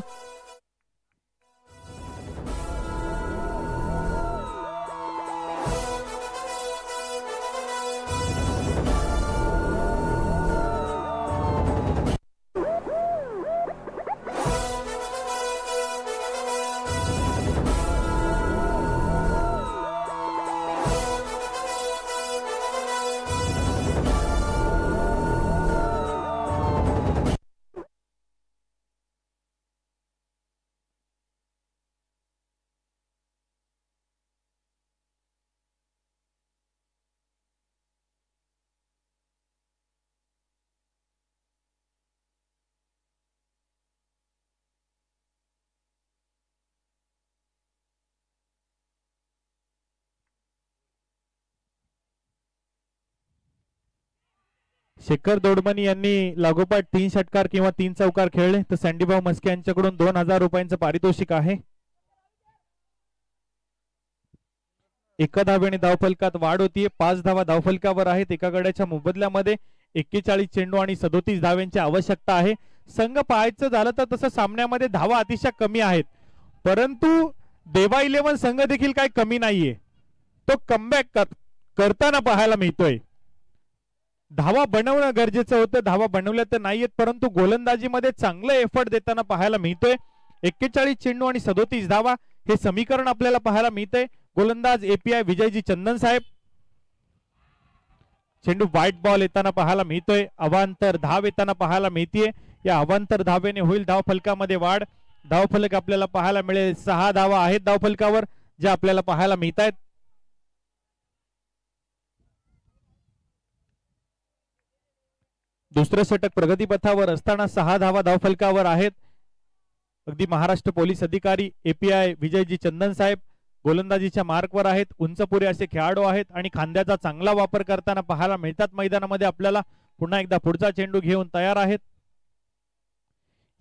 शेखर दोडमनी यांनी लागोपाठ 3 षटकार किंवा 3 चौकार खेळले तर सँडीभाऊ मस्के यांच्याकडून 2000 रुपयांचं पारितोषिक आहे. एका धावेने धावफलकात वाढ होतीये. 5 धावा धावफलकावर आहेत. एका गड्याच्या मोबदल्यामध्ये 41 चेंडू आणि 37 धाव्यांची आवश्यकता आहे. संघ पाहायचं झालं तर तसं सामन्यामध्ये धावा अतिशय कमी आहेत, परंतु देवा 11 संघ देखील काही कमी नाहीये. तो कमबॅक करताना पाहायला मिळतोय. धावा बनवणं गरजेचं होतं, धावा बनवल्या तर नाहीयेत, परंतु गोलंदाजीमध्ये चांगलं एफर्ट देताना पाहायला मिळतोय. 41 चेंडू आणि 37 धावा हे समीकरण आपल्याला पाहायला मिळतंय. गोलंदाज एपीआय विजयजी चंदन साहेब. चेंडू व्हाईट बॉल येताना पाहायला मिळतोय. अवांतर धाव येताना पाहायला मिळतीये. या अवांतर धावेने होईल धावफलकामध्ये वाढ. धावफलक आपल्याला पाहायला मिळेल. 6 धावा आहेत धावफलकावर ज्या आपल्याला पाहायला मिळत आहेत. दुसरं षटक प्रगतीपथावर असताना 6 धावा धावफलकावर आहेत. अगदी महाराष्ट्र पोलीस अधिकारी एपीआय विजयजी चंदन साहेब गोलंदाजीच्या मार्कवर आहेत. उंचपुरे असे खेळाडू आहेत आणि खांद्याचा चांगला वापर करताना पाहायला मिळतात मैदानामध्ये आपल्याला. पुन्हा एकदा पुढचा चेंडू घेऊन तयार आहेत.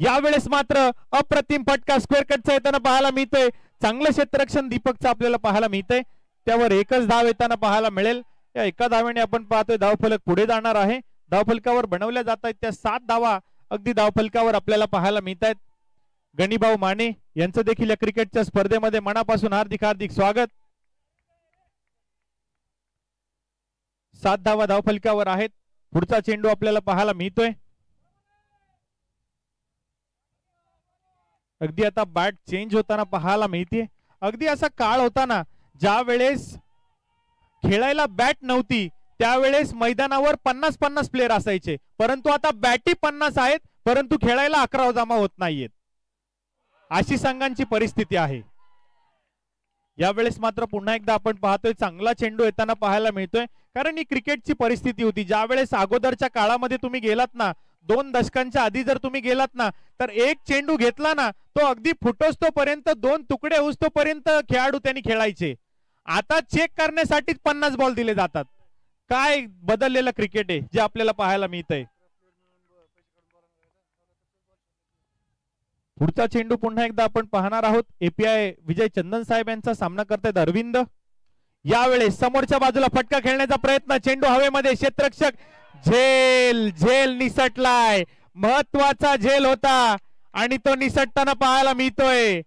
यावेळेस मात्र अप्रतिम फटका स्क्वेअर कटचा येताना पाहायला मिळतोय. चांगलं क्षेत्ररक्षण दीपकचं आपल्याला पाहायला मिळतंय. त्यावर एकच धाव येताना पाहायला मिळेल. या एका धावेने आपण पाहतोय धावफलक पुढे जाणार आहे. धावफलकावर बनवल्या जात आहेत त्या 7 धावा अगदी धावफलकावर आपल्याला पाहायला मिळत आहेत. गणीभाऊ माने यांचं देखील या क्रिकेटच्या स्पर्धेमध्ये मनापासून हार्दिक हार्दिक स्वागत. 7 धावा धावफलकावर आहेत. पुढचा चेंडू आपल्याला पाहायला मिळतोय. अगदी आता बॅट चेंज होताना पाहायला मिळते. अगदी असा काळ होता ना ज्या वेळेस खेळायला बॅट नव्हती, त्यावेळेस मैदानावर 50-50 प्लेयर असायचे, परंतु आता बॅटी 50 आहेत परंतु खेळायला 11 जमा होत नाहीयेत. अशी संघांची परिस्थिती आहे. यावेळेस मात्र पुन्हा एकदा आपण पाहतोय चांगला चेंडू येताना पाहायला मिळतोय. कारण ही क्रिकेटची परिस्थिती होती. ज्या वेळेस अगोदरच्या काळामध्ये तुम्ही गेलात ना, 2 दशकांच्या आधी जर तुम्ही गेलात ना, तर एक चेंडू घेतला ना तो अगदी फुटोस्तोपर्यंत 2 तुकडे होस्तोपर्यंत खेळाडू त्यांनी खेळायचे. आता चेक करण्यासाठीच 50 बॉल दिले जातात. काय बदललेलं क्रिकेट आहे जे आपल्याला पाहायला मिळतंय. पुढचा चेंडू पुन्हा एकदा आपण पाहणार आहोत. एपीआय विजय चंदन साहेब यांचा सामना करतायत अरविंद. यावेळेस समोरच्या बाजूला फटका खेळण्याचा प्रयत्न. चेंडू हवेमध्ये. क्षेत्ररक्षक झेल झेल निसटलाय. महत्वाचा झेल होता आणि तो निसटताना पाहायला मिळतोय.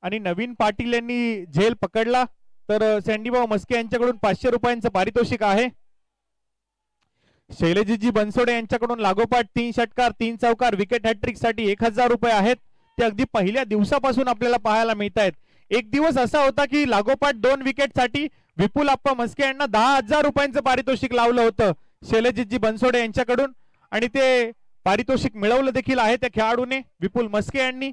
आणि नवीन पाटील यांनी झेल पकडला तर सँडीभाऊ मस्के यांच्याकडून 500 रुपयांचं पारितोषिक आहे. शैलजीजी बनसोडे यांच्याकडून लागोपाठ 3 षटकार 3 चौकार विकेट हॅट्रिक साठी 1000 रुपये आहेत. ते अगदी पहिल्या दिवसापासून आपल्याला पाहायला मिळत आहेत. एक दिवस असा होता की लागोपाठ 2 विकेट साठी विपुल आप्पा मस्के यांना 10,000 रुपयांचं पारितोषिक लावलं होतं शैलजीजी बनसोडे यांच्याकडून आणि ते पारितोषिक मिळवलं देखील आहे त्या खेळाडूने विपुल मस्के यांनी.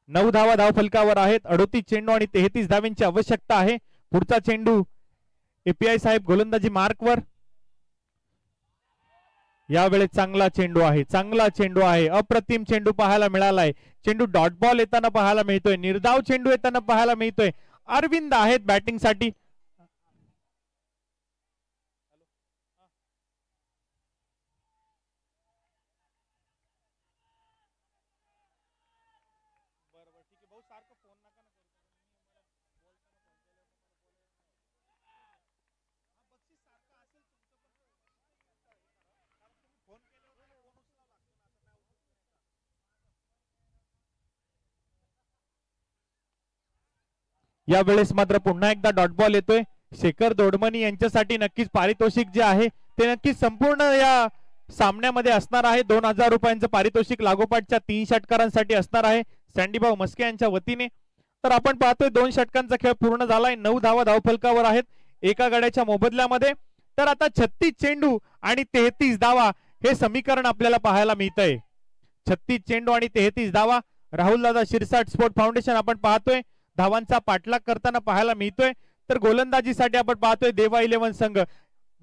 9 धावा धावफलकावर आहेत. 38 चेंडू आणि 33 धावांची आवश्यकता आहे. पुढचा चेंडू एपीआय साहेब गोलंदाजी मार्कवर. यावेळेस चांगला चेंडू आहे, चांगला चेंडू आहे, अप्रतिम चेंडू पाहायला मिळालाय. चेंडू डॉट बॉल येताना पाहायला मिळतोय, निर्धाव चेंडू येताना पाहायला मिळतोय. अरविंद आहेत बॅटिंग साठी. यावेळेस मात्र पुन्हा एकदा डॉट बॉल येतोय. शेखर दोडमनी यांच्यासाठी नक्कीच पारितोषिक जे आहे ते नक्कीच संपूर्ण या सामन्यामध्ये असणार आहे. 2000 रुपयांचं पारितोषिक लागोपाठच्या 3 षटकारांसाठी असणार आहे सँडीभाऊ मस्के यांच्या वतीने. तर आपण पाहतोय 2 षटकांचा खेळ पूर्ण झालाय. 9 धावा धावफलकावर आहेत एका गड्याच्या मोबदल्यामध्ये. तर आता 36 चेंडू आणि 33 धावा हे समीकरण आपल्याला पाहायला मिळतंय. 36 चेंडू आणि 33 धावा. राहुलदादा शिरसाट स्पोर्ट फाउंडेशन आपण पाहतोय धावांचा पाठलाग करताना पाहायला मिळतोय. तर गोलंदाजीसाठी आपण पाहतोय देवा 11 संघ.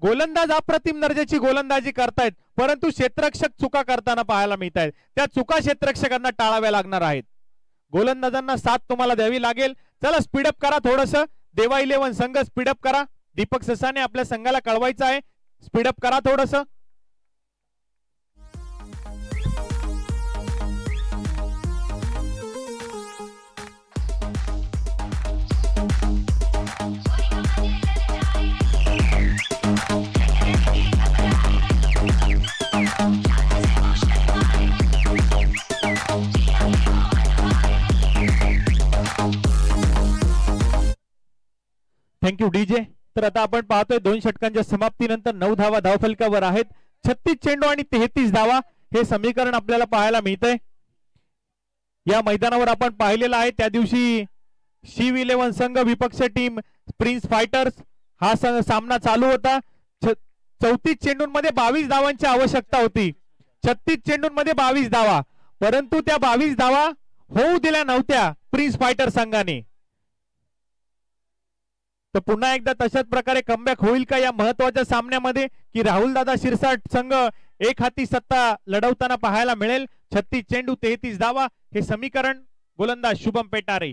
गोलंदाज अप्रतिम दर्जाची गोलंदाजी करतायत, परंतु क्षेत्ररक्षक चुका करताना पाहायला मिळत आहेत. त्या चुका क्षेत्ररक्षकांना टाळाव्या लागणार आहेत. गोलंदाजांना साथ तुम्हाला द्यावी लागेल. चला स्पीडअप करा थोडस. देवा 11 संघ स्पीडअप करा. दीपक ससाने आपल्या संघाला कळवायचं आहे, स्पीडअप करा थोडस. Thank you DJ. तर आता आपण पाहतोय 2 षटकांच्या समाप्तीनंतर 9 धावा धावफलकावर आहेत. 36 चेंडू आणि 33 धावा हे समीकरण आपल्याला पाहायला मिळतंय. या मैदानावर आपण पाहिलेलं आहे त्या दिवशी शिव 11 संघ विपक्ष टीम प्रिन्स फायटर्स हा सामना चालू होता. 34 चेंडूंमध्ये 22 धावांची आवश्यकता होती. 36 चेंडूंमध्ये 22 धावा, परंतु त्या 22 धावा होऊ दिल्या नव्हत्या प्रिन्स फायटर संघाने. तर पुन्हा एकदा तशाच प्रकारे कमबॅक होईल का या महत्वाच्या सामन्यामध्ये, की राहुल दादा शिरसाट संघ एक हाती सत्ता लढवताना पाहायला मिळेल. 36 चेंडू 33 धावा हे समीकरण. गोलंदाज शुभम पेटारे.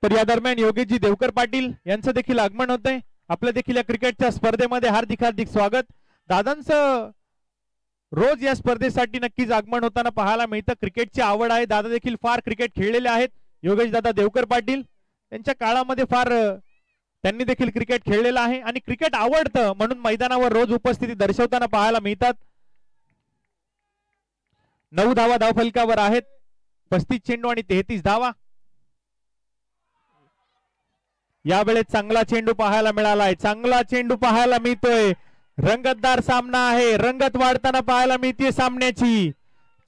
तर या दरम्यान योगेशजी देवकर पाटील यांचं देखील आगमन होतंय. आपल्या देखील या क्रिकेटच्या स्पर्धेमध्ये हार्दिक हार्दिक स्वागत. दादांचं रोज या स्पर्धेसाठी नक्कीच आगमन होताना पाहायला मिळतं. क्रिकेटची आवड आहे, दादा देखील फार क्रिकेट खेळलेले आहेत. योगेश दादा देवकर पाटील त्यांच्या काळामध्ये फार त्यांनी देखील क्रिकेट खेळलेलं आहे आणि क्रिकेट आवडतं म्हणून मैदानावर रोज उपस्थिती दर्शवताना पाहायला मिळतात. 9 धावा धावफलकावर आहेत. 35 चेंडू आणि 33 धावा. यावेळेस चांगला चेंडू पाहायला मिळालाय, चांगला चेंडू पाहायला मिळतोय. रंगतदार सामना आहे, रंगत वाढताना पाहायला मिळते सामन्याची.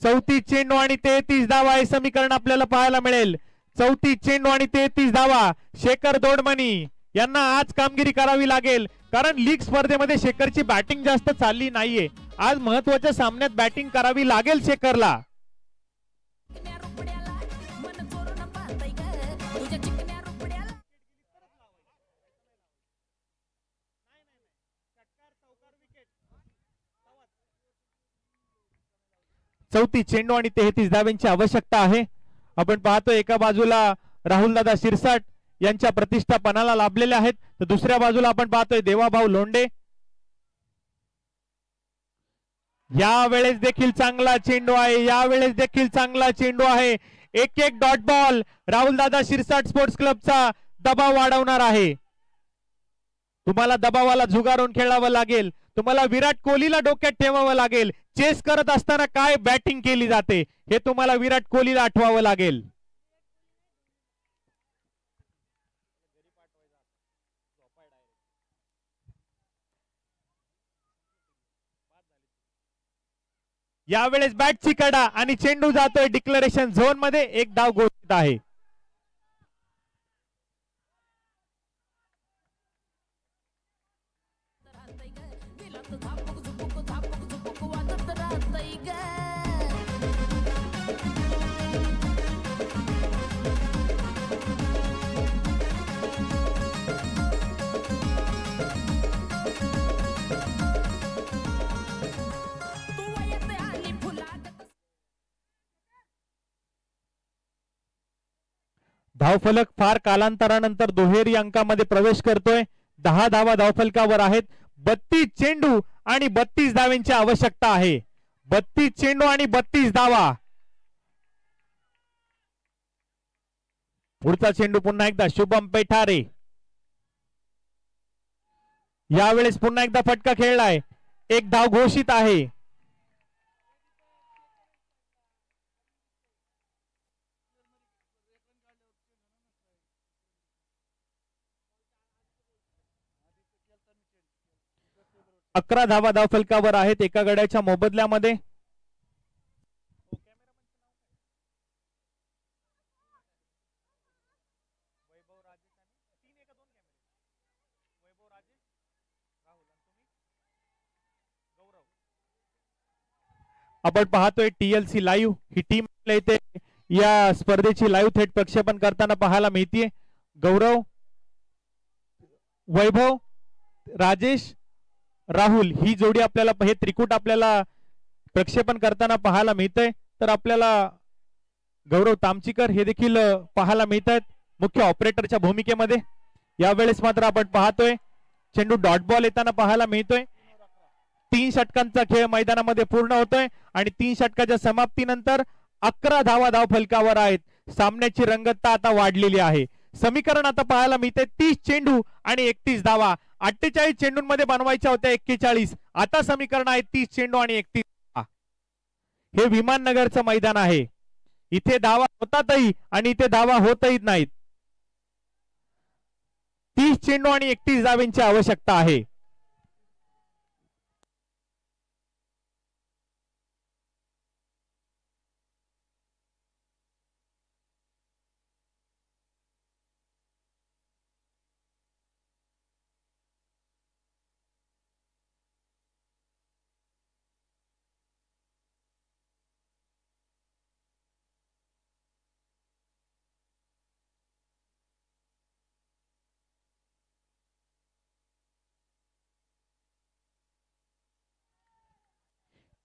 34 चेंडू आणि 33 धावा हे समीकरण आपल्याला पाहायला मिळेल. 34 चेंडू आणि 33 धावा. शेखर दोडमनी यांना आज कामगिरी करावी लागेल, कारण लीग स्पर्धेमध्ये शेखरची बॅटिंग जास्त चालली नाहीये. आज महत्वाच्या सामन्यात बॅटिंग करावी लागेल शेखरला. चौतीस चेंडू आणि 33 धावांची आवश्यकता आहे. आपण पाहतो एका बाजूला राहुलदादा शिरसाट यांच्या प्रतिष्ठा पणाला लाभलेल्या आहेत, तर दुसऱ्या बाजूला आपण पाहतोय देवाभाऊ लोंढे. यावेळेस देखील चांगला चेंडू आहे, यावेळेस देखील चांगला चेंडू आहे. एक एक डॉट बॉल राहुलदादा शिरसाट स्पोर्ट्स क्लबचा दबाव वाढवणार आहे. तुम्हाला दबावाला झुगारून खेळावं लागेल. तुम्हाला विराट कोहलीला डोक्यात ठेवावं लागेल. चेस करत असताना काय बॅटिंग केली जाते हे तुम्हाला विराट कोहलीला आठवावं लागेल. यावेळेस बॅटची कडा आणि चेंडू जातोय डिक्लेरेशन झोन मध्ये. एक धाव घोषित आहे. धावफलक फार कालांतरानंतर दुहेरी अंकामध्ये प्रवेश करतोय. 10 धावा धावफलकावर आहेत. 32 चेंडू आणि 32 धावांची आवश्यकता आहे. 32 चेंडू आणि 32 धावा. पुढचा चेंडू पुन्हा एकदा शुभम पेठारे. यावेळेस पुन्हा एकदा फटका खेळलाय. एक धाव घोषित आहे. अकरा धावा धावफलकावर आहेत एका गड्याच्या मोबदल्यामध्ये. आपण पाहतोय TLC लाईव्ह. ही टीम इथे या स्पर्धेची लाईव्ह थेट प्रक्षेपण करताना पाहायला मिळतीये. गौरव, वैभव, राजेश, राहुल ही जोडी आपल्याला, हे त्रिकूट आपल्याला प्रक्षेपण करताना पाहायला मिळतंय. तर आपल्याला गौरव तामचीकर हे देखील पाहायला मिळत आहेत मुख्य ऑपरेटरच्या भूमिकेमध्ये. यावेळेस मात्र आपण पाहतोय चेंडू डॉट बॉल येताना पाहायला मिळतोय. 3 षटकांचा खेळ मैदानामध्ये पूर्ण होतोय आणि 3 षटकाच्या समाप्तीनंतर 11 धावा धावफलकावर आहेत. सामन्याची रंगतता आता वाढलेली आहे. समीकरण आता पाहायला मिळते 30 चेंडू आणि 31 धावा. 48 चेंडूंमध्ये बनवायच्या होत्या 41. आता समीकरण आहे 30 चेंडू आणि 31 धावा. हे विमाननगरचं मैदान आहे. इथे धावा होतातही आणि इथे धावा होतही नाहीत. 30 चेंडू आणि 31 धावांची आवश्यकता आहे.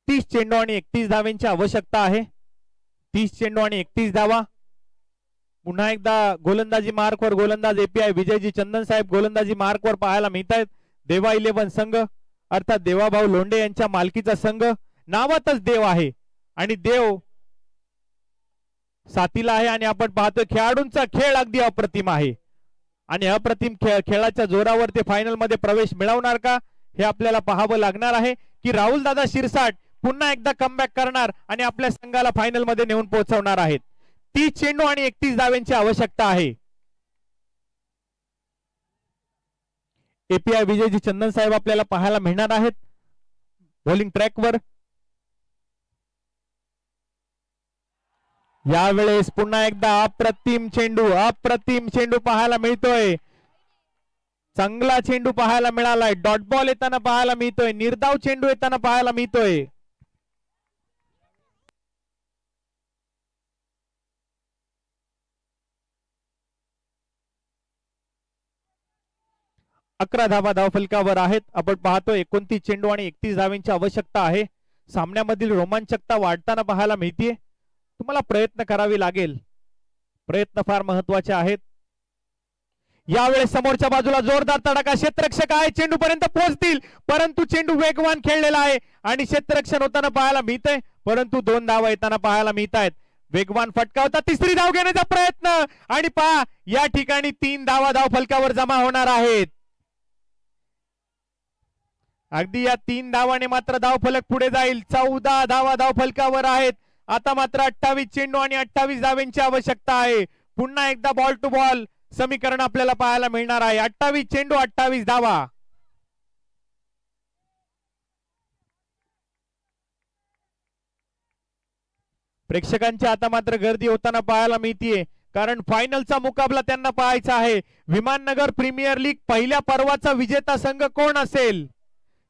तीस चेंडू आणि 31 धावांची आवश्यकता आहे. 30 चेंडू आणि 31 धावा. पुन्हा एकदा गोलंदाजी मार्कवर गोलंदाज API विजयजी चंदन साहेब गोलंदाजी मार्कवर पाहायला मिळत आहेत. देवा 11 संघ अर्थात देवाभाऊ लोंढे यांच्या मालकीचा संघ. नावातच देव आहे आणि देव साथीला आहे. आणि आपण पाहतोय खेळाडूंचा खेळ अगदी अप्रतिम आहे आणि अप्रतिम खेळाच्या जोरावर ते फायनल मध्ये प्रवेश मिळवणार का हे आपल्याला पाहावं लागणार आहे की राहुल दादा शिरसाट पुन्हा एकदा कमबॅक करणार आणि आपल्या संघाला फायनल मध्ये नेऊन पोहोचवणार आहेत. 30 चेंडू आणि 31 धावांची आवश्यकता आहे. API विजयजी चंदन साहेब आपल्याला पाहायला मिळणार आहेत बॉलिंग ट्रॅकवर. यावेळेस पुन्हा एकदा अप्रतिम चेंडू पाहायला मिळतोय. चांगला चेंडू पाहायला मिळालाय. डॉट बॉल येताना पाहायला मिळतोय. निर्धाव चेंडू येताना पाहायला मिळतोय. अकरा धावा धावफलकावर आहेत. आपण पाहतोय 29 चेंडू आणि 31 धावांची आवश्यकता आहे. सामन्यामधील रोमांचकता वाढताना पाहायला मिळतीये. तुम्हाला प्रयत्न करावे लागेल. प्रयत्न फार महत्वाचे आहेत. यावेळेस समोरच्या बाजूला जोरदार तडाखा. क्षेत्ररक्षक आहे. चेंडू पर्यंत पोहोचतील परंतु चेंडू वेगवान खेळलेला आहे आणि क्षेत्ररक्षण होताना पाहायला मिळतंय परंतु 2 धावा येताना पाहायला मिळत आहेत. वेगवान फटका होता. तिसरी धाव घेण्याचा प्रयत्न आणि पहा या ठिकाणी 3 धावा धावफलकावर जमा होणार आहेत. अगदी या 3 धावाने मात्र धावफलक पुढे जाईल. 14 धावा धावफलकावर आहेत. आता मात्र 28 चेंडू आणि 28 धावांची आवश्यकता आहे. पुन्हा एकदा बॉल टू बॉल समीकरण आपल्याला पाहायला मिळणार आहे. 28 चेंडू 28 धावा. प्रेक्षकांची आता मात्र गर्दी होताना पाहायला मिळतीये कारण फायनलचा मुकाबला त्यांना पाहायचा आहे. विमाननगर प्रीमियर लीग पहिल्या पर्वाचा विजेता संघ कोण असेल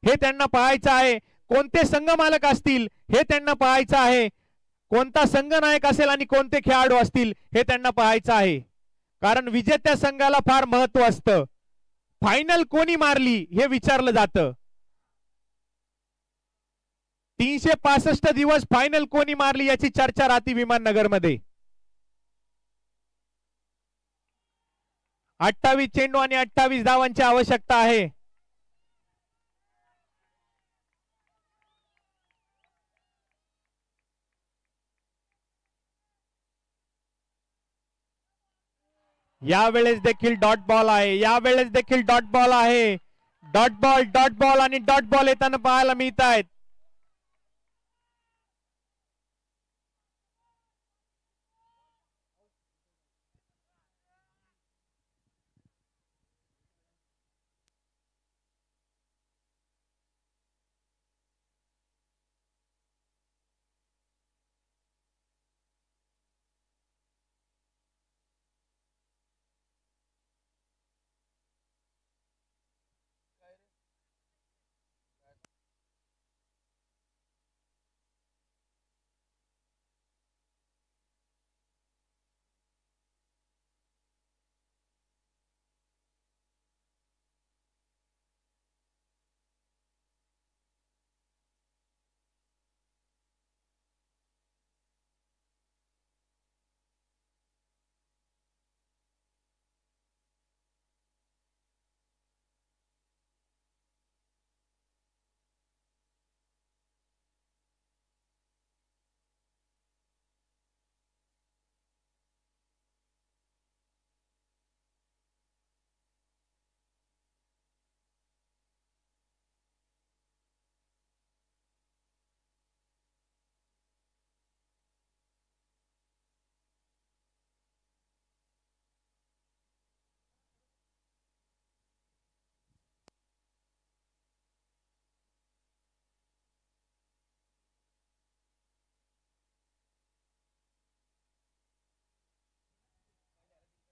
हे त्यांना पाहायचं आहे. कोणते संघ मालक असतील हे त्यांना पाहायचं आहे. कोणता संघनायक असेल आणि कोणते खेळाडू असतील हे त्यांना पाहायचं आहे. कारण विजेत्या संघाला फार महत्व असतं. फायनल कोणी मारली हे विचारलं जातं. 365 दिवस फायनल कोणी मारली याची चर्चा राहते विमाननगर मध्ये. 28 चेंडू आणि 28 धावांची आवश्यकता आहे. यावेळेस देखील डॉट बॉल आहे. यावेळेस देखील डॉट बॉल आहे. डॉट बॉल आणि डॉट बॉल येताना पाहायला मिळत आहेत.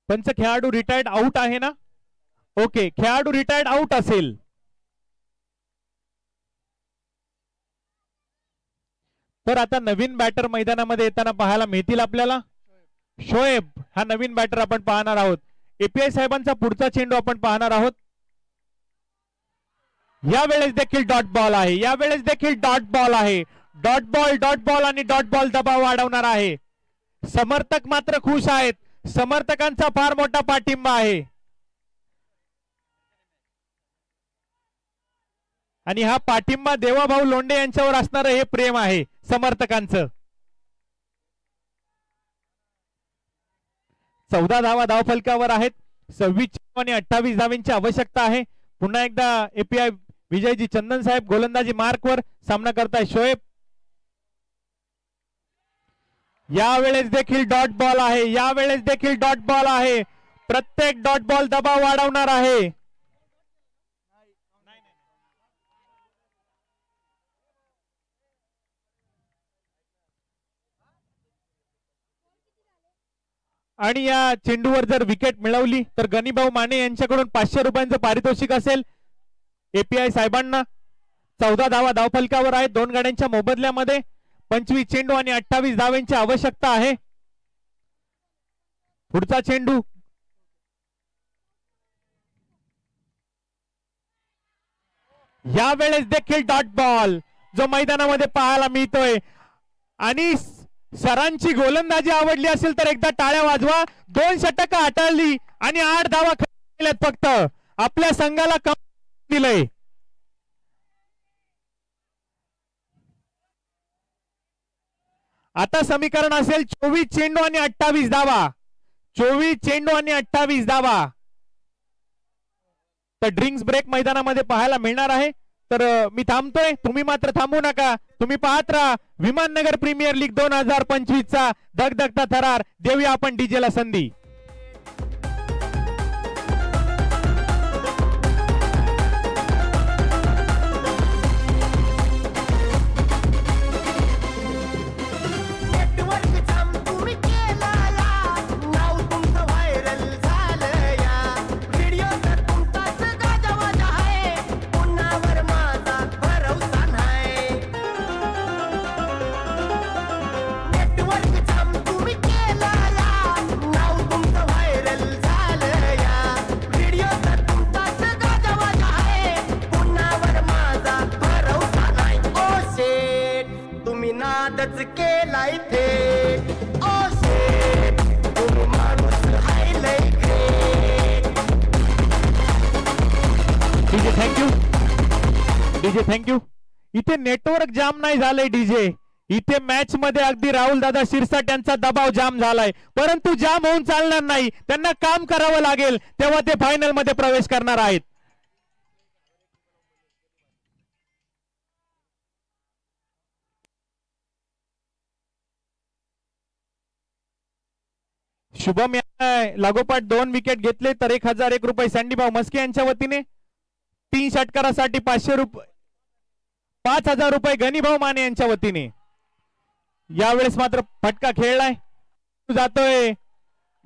पंच खेळाडू रिटायर्ड आउट आहे ना? ओके, खेळाडू रिटायर्ड आउट असेल तर आता नवीन बॅटर मैदानामध्ये येताना पाहायला मिळतील आपल्याला. शोएब हा नवीन बॅटर आपण पाहणार आहोत. एपीआय साहेबांचा पुढचा चेंडू आपण पाहणार आहोत. यावेळेस देखील डॉट बॉल आहे. यावेळेस देखील डॉट बॉल आहे. डॉट बॉल आणि डॉट बॉल दबाव वाढवणार आहे. समर्थक मात्र खुश आहेत. समर्थकांचा फार मोठा पाठिंबा आहे आणि हा पाठिंबा देवाभाऊ लोंढे यांच्यावर असणारं हे प्रेम आहे समर्थकांचं. 14 धावा धावफलकावर आहेत. 26 आणि 28 धावांची आवश्यकता आहे. पुन्हा एकदा एपीआय विजयजी चंदन साहेब गोलंदाजी मार्कवर सामना करताय शोएब. यावेळेस देखील डॉट बॉल आहे. यावेळेस देखील डॉट बॉल आहे. प्रत्येक डॉट बॉल दबाव वाढवणार आहे. आणि या चेंडूवर जर विकेट मिळवली तर गणिभाऊ माने यांच्याकडून 500 रुपयांचं पारितोषिक असेल एपीआय साहेबांना. 14 धावा धावफलकावर आहेत 2 गाड्यांच्या मोबदल्यामध्ये. 25 चेंडू आणि 28 धावांची आवश्यकता आहे. पुढचा चेंडू यावेळेस देखील डॉट बॉल जो मैदानामध्ये पाहायला मिळतोय. आणि सरांची गोलंदाजी आवडली असेल तर एकदा टाळ्या वाजवा. 2 षटक हाताळली आणि 8 धावा केल्यात फक्त. आपल्या संघाला कम दिलंय. आता समीकरण असेल 24 चेंडू आणि 28 धावा. 24 चेंडू आणि 28 धावा. तर ड्रिंक्स ब्रेक मैदानामध्ये पाहायला मिळणार आहे. तर मी थांबतोय, तुम्ही मात्र थांबू नका. तुम्ही पाहत राहा विमाननगर प्रीमियर लीग 2025 चा धगधगता थरार. देऊया आपण डीजेला संधी. DJ thank you. इथे नेटवर्क जाम नाही झालंय डीजे, इथे मॅच मध्ये अगदी राहुल दादा शिरसाट यांचा दबाव जाम झालाय, परंतु जाम होऊन चालणार नाही, त्यांना काम करावं लागेल तेव्हा ते फायनल मध्ये प्रवेश करणार आहेत. शुभम लागोपाठ 2 विकेट घेतले तर 1001 रुपये सँडीभाऊ मस्के यांच्या वतीने, 3 षटकारासाठी 500 रुपये 5000 रुपये गणीभाऊ माने यांच्या वतीने. यावेळेस मात्र फटका खेळलाय, जातोय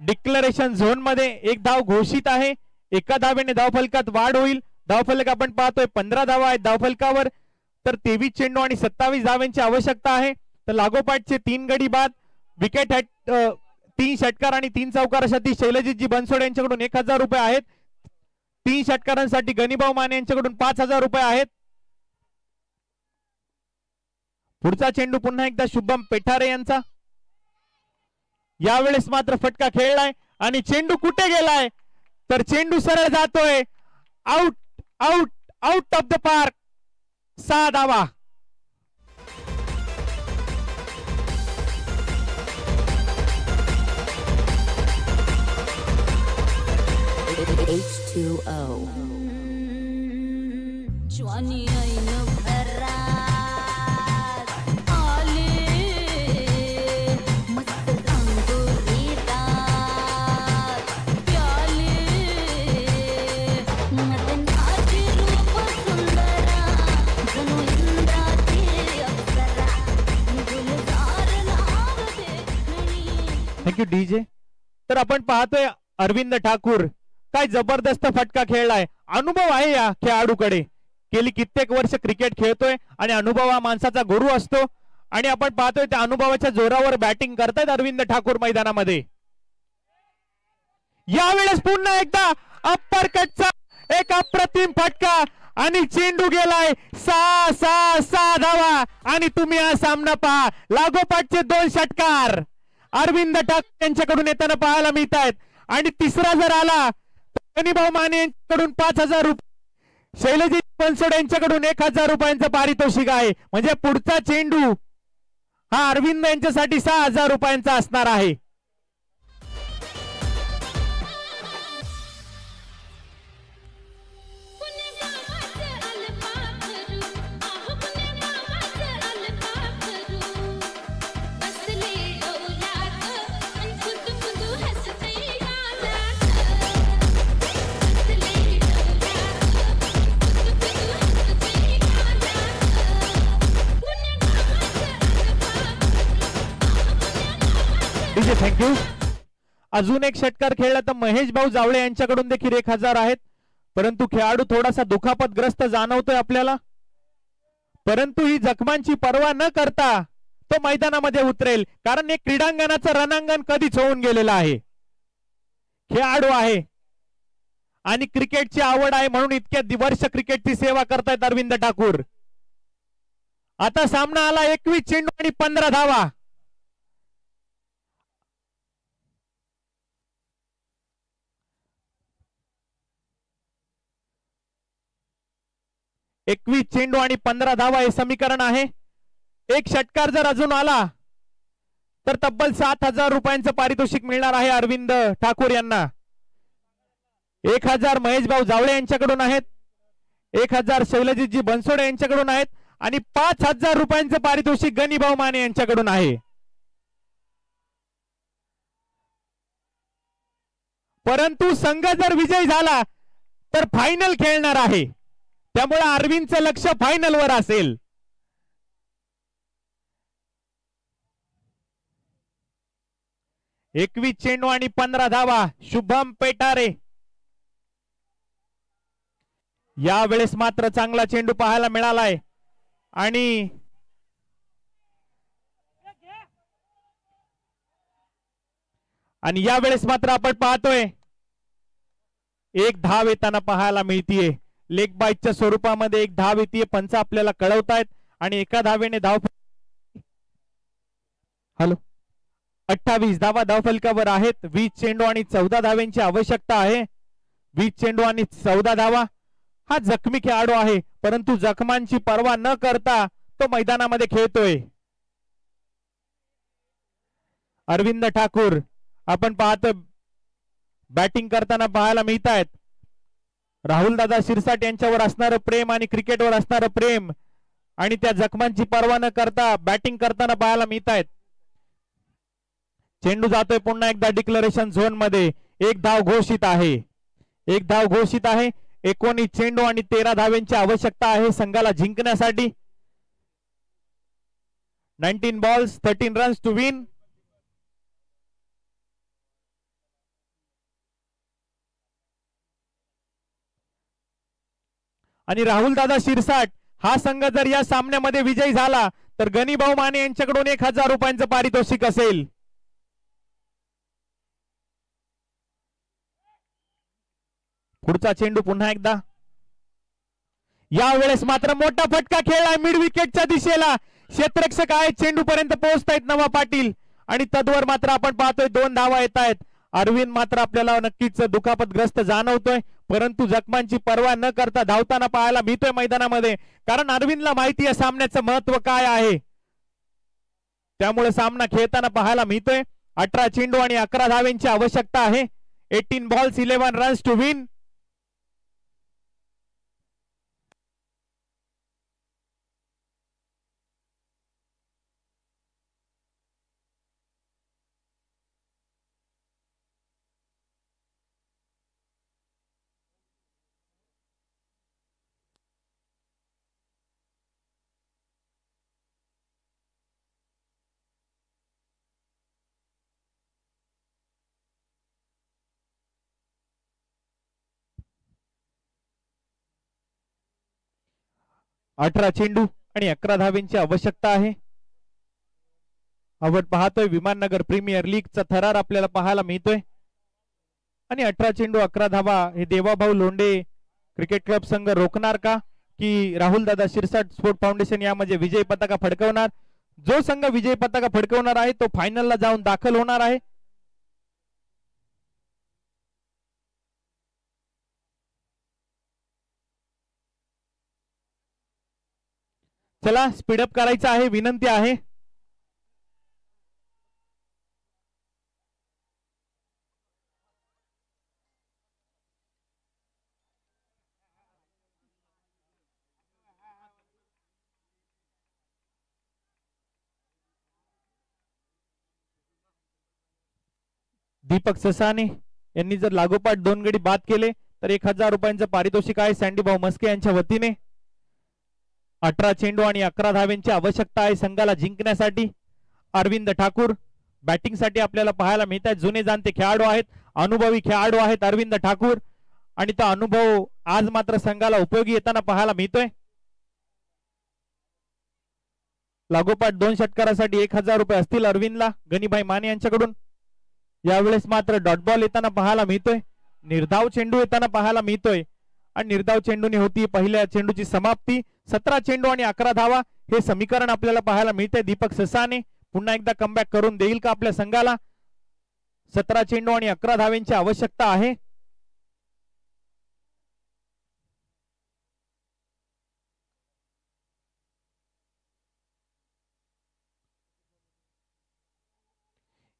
डिक्लेरेशन झोन मध्ये. 1 धाव घोषित आहे, एका धावेने धावफलकात वाढ होईल. धावफलक आपण पाहतोय 15 धावा आहेत धावफलकावर, तर 23 चेंडू आणि 27 धावांची आवश्यकता आहे. तर लागोपाठचे 3 गडी बाद, विकेट 3 षटकार आणि 3 चौकारासाठी शैलजितजी बनसोडे यांच्याकडून 1000 रुपये आहेत. 3 षटकारांसाठी गणीभाऊ माने यांच्याकडून 5000 रुपये आहेत. पुढचा चेंडू पुन्हा एकदा शुभम पेठारे यांचा. यावेळेस मात्र फटका खेळलाय आणि चेंडू कुठे गेलाय, तर चेंडू सरळ जातोय out out out of the park. 6 धावा. H2O. ज्वानी ऐन घरात आले, मस्त रंगोळीदार प्याले, नटनाचे रूप सुंदरा, जणू इंद्राची अप्सरा, गुलजार लागते नयनी. Thank you DJ. तर आपण पाहतोय अरविंद ठाकूर काय जबरदस्त फटका खेळलाय. अनुभव आहे या खेळाडूकडे, गेली कित्येक वर्ष क्रिकेट खेळतोय आणि अनुभव हा माणसाचा गुरु असतो. आणि आपण पाहतोय त्या अनुभवाच्या जोरावर बॅटिंग करतायत अरविंद ठाकूर मैदानामध्ये. यावेळेस पुन्हा एकदा अप्पर कटचा एक अप्रतिम फटका आणि चेंडू गेलाय 6 धावा. आणि तुम्ही हा सामना पहा, लागोपाठचे 2 षटकार अरविंद ठाकूर यांच्याकडून येताना पाहायला मिळत आहेत. आणि तिसरा जर आला गणीभाऊ माने यांच्याकडून 5000 रुपये, शैलजित बनसोडे यांच्याकडून 1000 रुपयांचं पारितोषिक आहे. म्हणजे पुढचा चेंडू हा अरविंद यांच्यासाठी 6000 रुपयांचा असणार आहे. थँक्यू. अजून एक षटकार खेळला तर महेश भाऊ जावळे यांच्याकडून देखील 1000 आहेत, परंतु खेळाडू थोडासा दुखापतग्रस्त जाणवतोय आपल्याला. परंतु ही जखमांची पर्वा न करता तो मैदानामध्ये उतरेल, कारण एक क्रीडांगणाचं रणांगण कधीच होऊन गेलेलं आहे. खेळाडू आहे आणि क्रिकेटची आवड आहे, म्हणून इतक्या वर्ष क्रिकेटची सेवा करतायत अरविंद ठाकूर. आता सामना आला 21 चेंडू आणि 15 धावा. 21 चेंडू आणि 15 धावा हे समीकरण आहे. एक षटकार जर अजून आला तर तब्बल 7000 रुपयांचं पारितोषिक मिळणार आहे अरविंद ठाकूर यांना. 1000 महेश भाऊ जावळे यांच्याकडून आहेत, 1000 शैलजितजी बनसोडे यांच्याकडून आहेत आणि 5000 रुपयांचं पारितोषिक गणीभाऊ माने यांच्याकडून आहे. परंतु संघ जर विजय झाला तर फायनल खेळणार आहे, त्यामुळे अरविंदचं लक्ष फायनल वर असेल. एकवीस चेंडू आणि 15 धावा. शुभम पेठारे. यावेळेस मात्र चांगला चेंडू पाहायला मिळालाय आणि यावेळेस मात्र आपण पाहतोय एक धाव येताना पाहायला मिळतीये. लेग बाईटच्या स्वरूपामध्ये एक धाव येते, पंच आपल्याला कळवतायत आणि एका धावेने धाव 28 धावा धावफलकावर आहेत. 20 चेंडू आणि 14 धाव्यांची आवश्यकता आहे. 20 चेंडू आणि 14 धावा. हा जखमी खेळाडू आहे, परंतु जखमांची पर्वा न करता तो मैदानामध्ये खेळतोय. अरविंद ठाकूर आपण पाहतो बॅटिंग करताना पाहायला मिळत आहेत. राहुल दादा शिरसाट यांच्यावर असणारं प्रेम आणि क्रिकेटवर असणारं प्रेम आणि त्या जखमांची पर्वा न करता बॅटिंग करताना पाहायला मिळत आहेत. चेंडू जातोय पुन्हा एकदा डिक्लेरेशन झोन मध्ये. एक धाव घोषित आहे. एक धाव घोषित आहे. 19 चेंडू आणि 13 धावांची आवश्यकता आहे संघाला जिंकण्यासाठी. 19 बॉल्स 13 रन्स टू विन. आणि राहुल दादा शिरसाट हा संघ जर या सामन्यामध्ये विजयी झाला तर गणिभाऊ माने यांच्याकडून 1000 रुपयांचं पारितोषिक असेल. पुढचा चेंडू पुन्हा एकदा. यावेळेस मात्र मोठा फटका खेळलाय मिड विकेटच्या दिशेला. क्षेत्ररक्षक आहे, चेंडू पर्यंत पोहोचतायत नवा पाटील आणि तद्वर मात्र आपण पाहतोय 2 धावा येत आहेत. अरविंद मात्र आपल्याला नक्कीच दुखापतग्रस्त जाणवतोय, परंतु जखमांची पर्वा न करता धावताना पाहायला मिळतोय मैदानामध्ये. कारण अरविंदला माहिती आहे सामन्याचं महत्व काय आहे, त्यामुळे सामना खेळताना पाहायला मिळतोय. 18 चेंडू आणि 11 धावांची आवश्यकता आहे. 18 बॉल्स 11 रन्स टू विन. अठरा चेंडू आणि 11 धावांची आवश्यकता आहे. आपण पाहतोय विमाननगर प्रीमियर लीगचा थरार आपल्याला पाहायला मिळतोय. आणि 18 चेंडू 11 धावा हे देवाभाऊ लोंढे क्रिकेट क्लब संघ रोखणार का, की राहुल दादा शिरसाट स्पोर्ट फाउंडेशन यामध्ये विजय पताका फडकवणार? जो संघ विजय पताका फडकवणार आहे तो फायनलला जाऊन दाखल होणार आहे. चला स्पीडअप करायचं आहे, विनंती आहे. दीपक ससाने यांनी जर लागोपाठ 2 गडी बाद केले तर 1000 रुपयांचं पारितोषिक आहे सँडी भाऊ मस्के यांच्या वतीने. 18 चेंडू आणि 11 धावांची आवश्यकता आहे संघाला जिंकण्यासाठी. अरविंद ठाकूर बॅटिंग साठी आपल्याला पाहायला मिळत आहेत. जुने जाणते खेळाडू आहेत, अनुभवी खेळाडू आहेत अरविंद ठाकूर, आणि तो अनुभव आज मात्र संघाला उपयोगी येताना पाहायला मिळतोय. लागोपाठ 2 षटकारासाठी 1000 रुपये असतील अरविंदला गणिभाई माने यांच्याकडून. यावेळेस मात्र डॉट बॉल येताना पाहायला मिळतोय, निर्धाव चेंडू येताना पाहायला मिळतोय आणि निर्धाव चेंडूने होती पहिल्या चेंडूची समाप्ती. 17 चेंडू आणि 11 धावा हे समीकरण आपल्याला पाहायला मिळते. दीपक ससाने पुन्हा एकदा कमबॅक करून देईल का आपल्या संघाला? 17 चेंडू आणि 11 धावांची आवश्यकता आहे.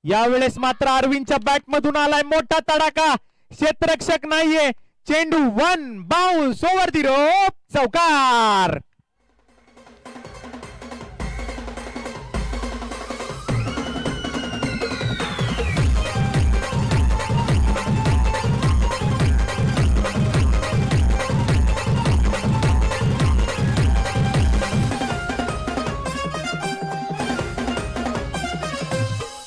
यावेळेस मात्र अरविंदच्या बॅट मधून आलाय मोठा तडाखा. क्षेत्ररक्षक नाहीये, चेंडू 1 बाउन्स ओव्हर दी रोप, चौकार.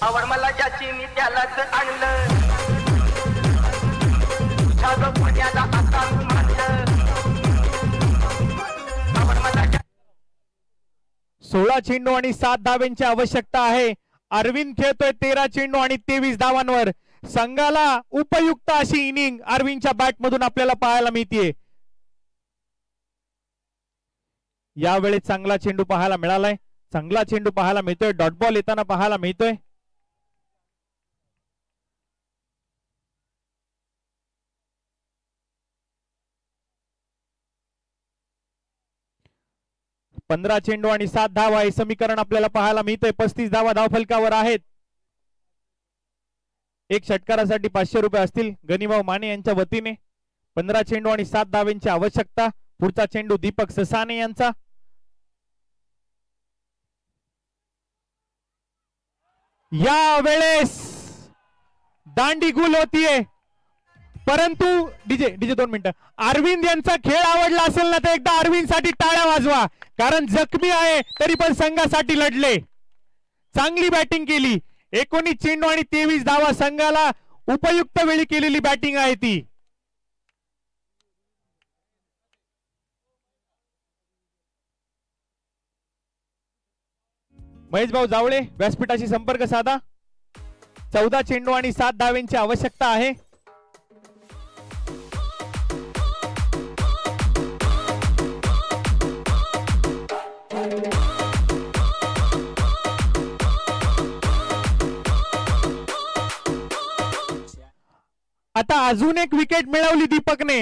आवड मला ज्याची मी त्यालाच आणलं. 16 चेंडू आणि 7 धावांची आवश्यकता आहे. अरविंद खेळतोय 13 चेंडू आणि 23 धावांवर. संघाला उपयुक्त अशी इनिंग अरविंदच्या बॅट मधून आपल्याला पाहायला मिळते. यावेळी चांगला चेंडू पाहायला मिळालाय, चांगला चेंडू पाहायला मिळतोय, डॉट बॉल येताना पाहायला मिळतोय. 15 चेंडू आणि 7 धावा हे समीकरण आपल्याला पाहायला मिळतंय. 35 धावा धावफलकावर आहेत. एक षटकारासाठी 500 रुपये असतील गणिभाऊ माने यांच्या वतीने. 15 चेंडू आणि 7 धावांची आवश्यकता. पुढचा चेंडू दीपक ससाने यांचा. या वेळेस दांडी गुल होतीये, परंतु डीजे 2 मिनिटं. अरविंद यांचा खेळ आवडला असेल ना तर एकदा अरविंद साठी टाळ्या वाजवा, कारण जखमी आहे तरी पण संघासाठी लढले. चांगली बॅटिंग केली. 19 चेंडू आणि 23 धावा. संघाला उपयुक्त वेळी केलेली बॅटिंग आहे ती. महेश भाऊ जावळे व्यासपीठाशी संपर्क साधा. 14 चेंडू आणि 7 धावांची आवश्यकता आहे. आता अजून एक विकेट मिळवली दीपकने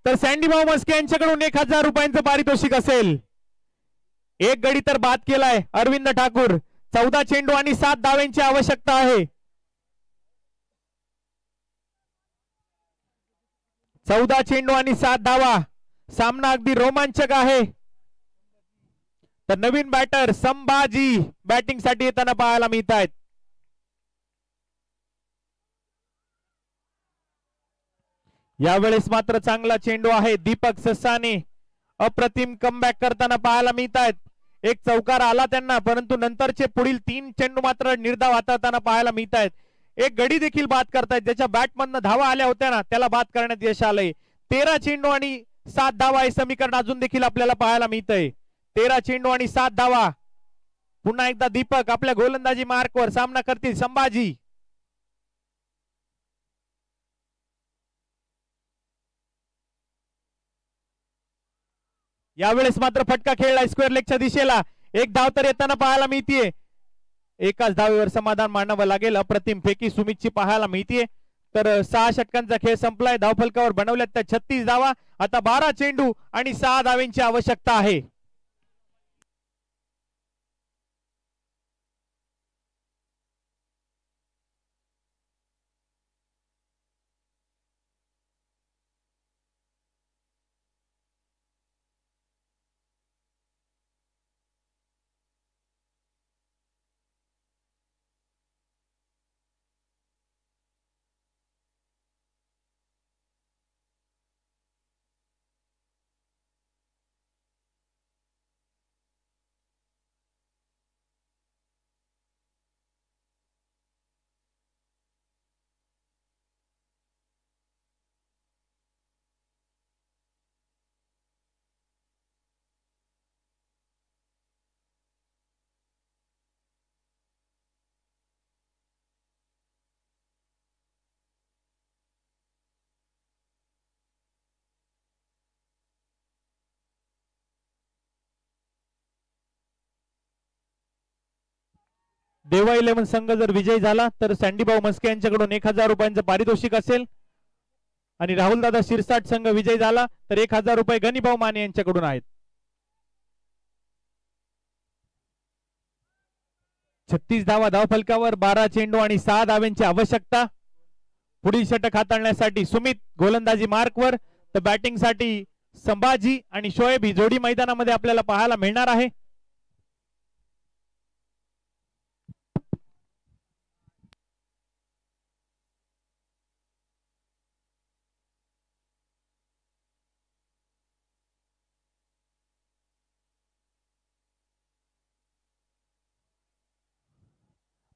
तर सँडी भाऊ मस्के यांच्याकडून 1000 रुपयांचं पारितोषिक असेल. एक गडी तर बाद केलाय अरविंद ठाकूर. 14 चेंडू आणि 7 धावांची आवश्यकता आहे. 14 चेंडू आणि 7 धावा. सामना अगदी रोमांचक आहे. तर नवीन बॅटर संभाजी बॅटिंग साठी येताना पाहायला मिळत आहेत. यावेळेस मात्र चांगला चेंडू आहे. दीपक ससाने अप्रतिम कमबॅक करताना पाहायला मिळत आहेत. एक चौकार आला त्यांना, परंतु नंतरचे पुढील 3 चेंडू मात्र निर्धाव हाताळताना पाहायला मिळत आहेत. एक गडी देखील बाद करतायत. ज्याच्या बॅटमधनं धावा आल्या होत्या ना त्याला बाद करण्यात यश आलंय. 13 चेंडू आणि 7 धावा हे समीकरण अजून देखील आपल्याला पाहायला मिळतंय. 13 चेंडू आणि 7 धावा. पुन्हा एकदा दीपक आपल्या गोलंदाजी मार्कवर. सामना करतील संभाजी. यावेळेस मात्र फटका खेळलाय स्क्वेअर लेगच्या दिशेला. एक धाव तर येताना पाहायला मिळतीये. एकाच धावेवर समाधान मानावं लागेल. अप्रतिम फेकी सुमितची पाहायला मिळतीये. तर 6 षटकांचा खेळ संपलाय. धावफलकावर बनवल्यात त्या 36 धावा. आता 12 चेंडू आणि 6 धावांची आवश्यकता आहे. देवा 11 संघ जर विजयी झाला तर सँडीभाऊ मस्के यांच्याकडून 1000 रुपयांचं पारितोषिक असेल. आणि राहुल दादा शिरसाट संघ विजयी झाला तर 1000 रुपये गणिभाऊ माने यांच्याकडून आहेत. 36 धावा धावफलकावर. 12 चेंडू आणि 6 धावांची आवश्यकता. पुढील षटक हाताळण्यासाठी सुमित गोलंदाजी मार्कवर तर बॅटिंग साठी संभाजी आणि शोएब ही जोडी मैदानामध्ये आपल्याला पाहायला मिळणार आहे.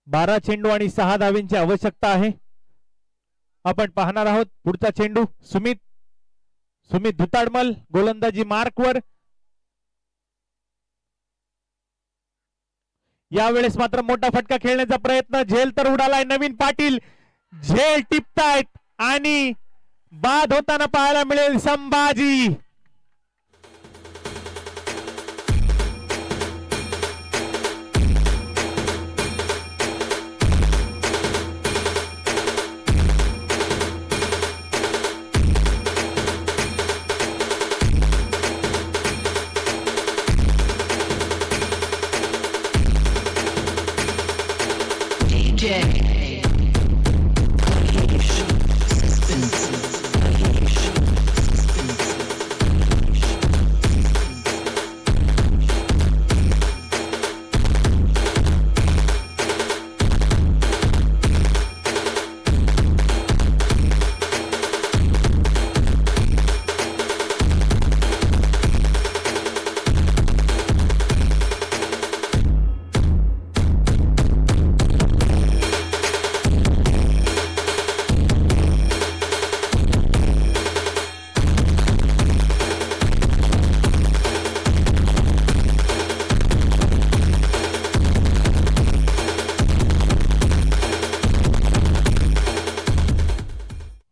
बारा चेंडू आणि 6 धावांची आवश्यकता आहे. आपण पाहणार आहोत पुढचा चेंडू. सुमित धुताडमल गोलंदाजी मार्कवर. यावेळेस मात्र मोठा फटका खेळण्याचा प्रयत्न. झेल तर उडालाय. नवीन पाटील झेल टिपतायत आणि बाद होताना पाहायला मिळेल संभाजी.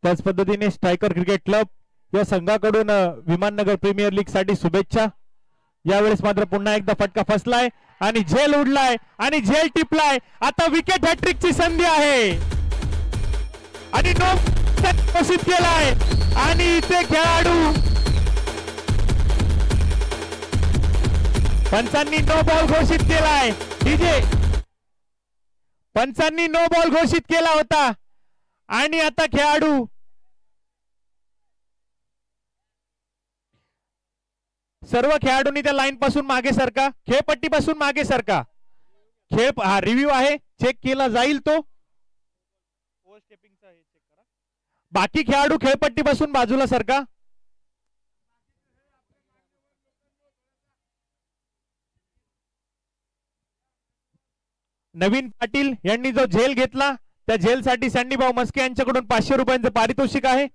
त्याच पद्धतीने स्ट्रायकर क्रिकेट क्लब या संघाकडून विमाननगर प्रीमियर लीग साठी शुभेच्छा. यावेळेस मात्र पुन्हा एकदा फटका फसलाय आणि झेल उडलाय आणि झेल टिपलाय. आता विकेट हॅट्रिकची संधी आहे आणि नो घोषित केलाय आणि इथे खेळाडू पंचांनी नो बॉल घोषित केलाय. डीजे पंचांनी नो बॉल घोषित केला होता आणि आता खेळाडू सर्व खेळाडूंनी त्या लाईन पासून मागे सरका, खेळपट्टी पासून मागे सरका. खेळ हा रिव्ह्यू आहे, चेक केला जाईल तो. बाकी खेळाडू खेळपट्टी पासून बाजूला सरका. नवीन पाटील यांनी जो झेल घेतला त्या झेलसाठी सँडीभाऊ मस्के यांच्याकडून 500 रुपयांचं पारितोषिक आहे.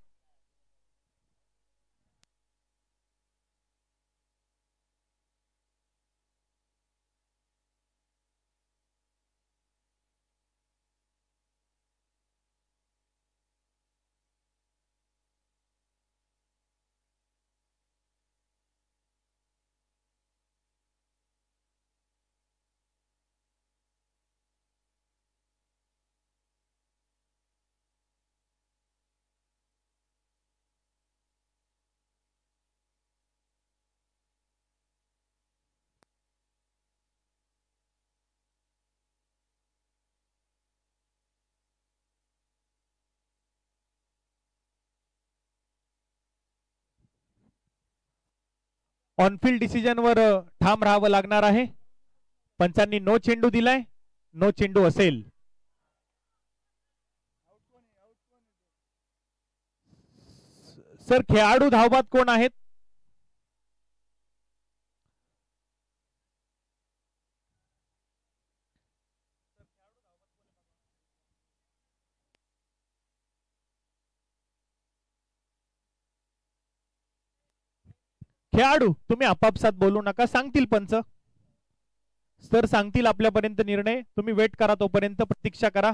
ऑनफिल्ड डिसिजन वर ठाम राहावं लागणार आहे. पंचांनी नो चेंडू दिलाय, नो चेंडू असेल. सर खेळाडू धावबाद कोण आहेत? खेळाडू तुम्ही आपापसात बोलू नका, सांगतील पंच. सर सांगतील आपल्यापर्यंत निर्णय. तुम्ही वेट करा, तोपर्यंत प्रतीक्षा करा.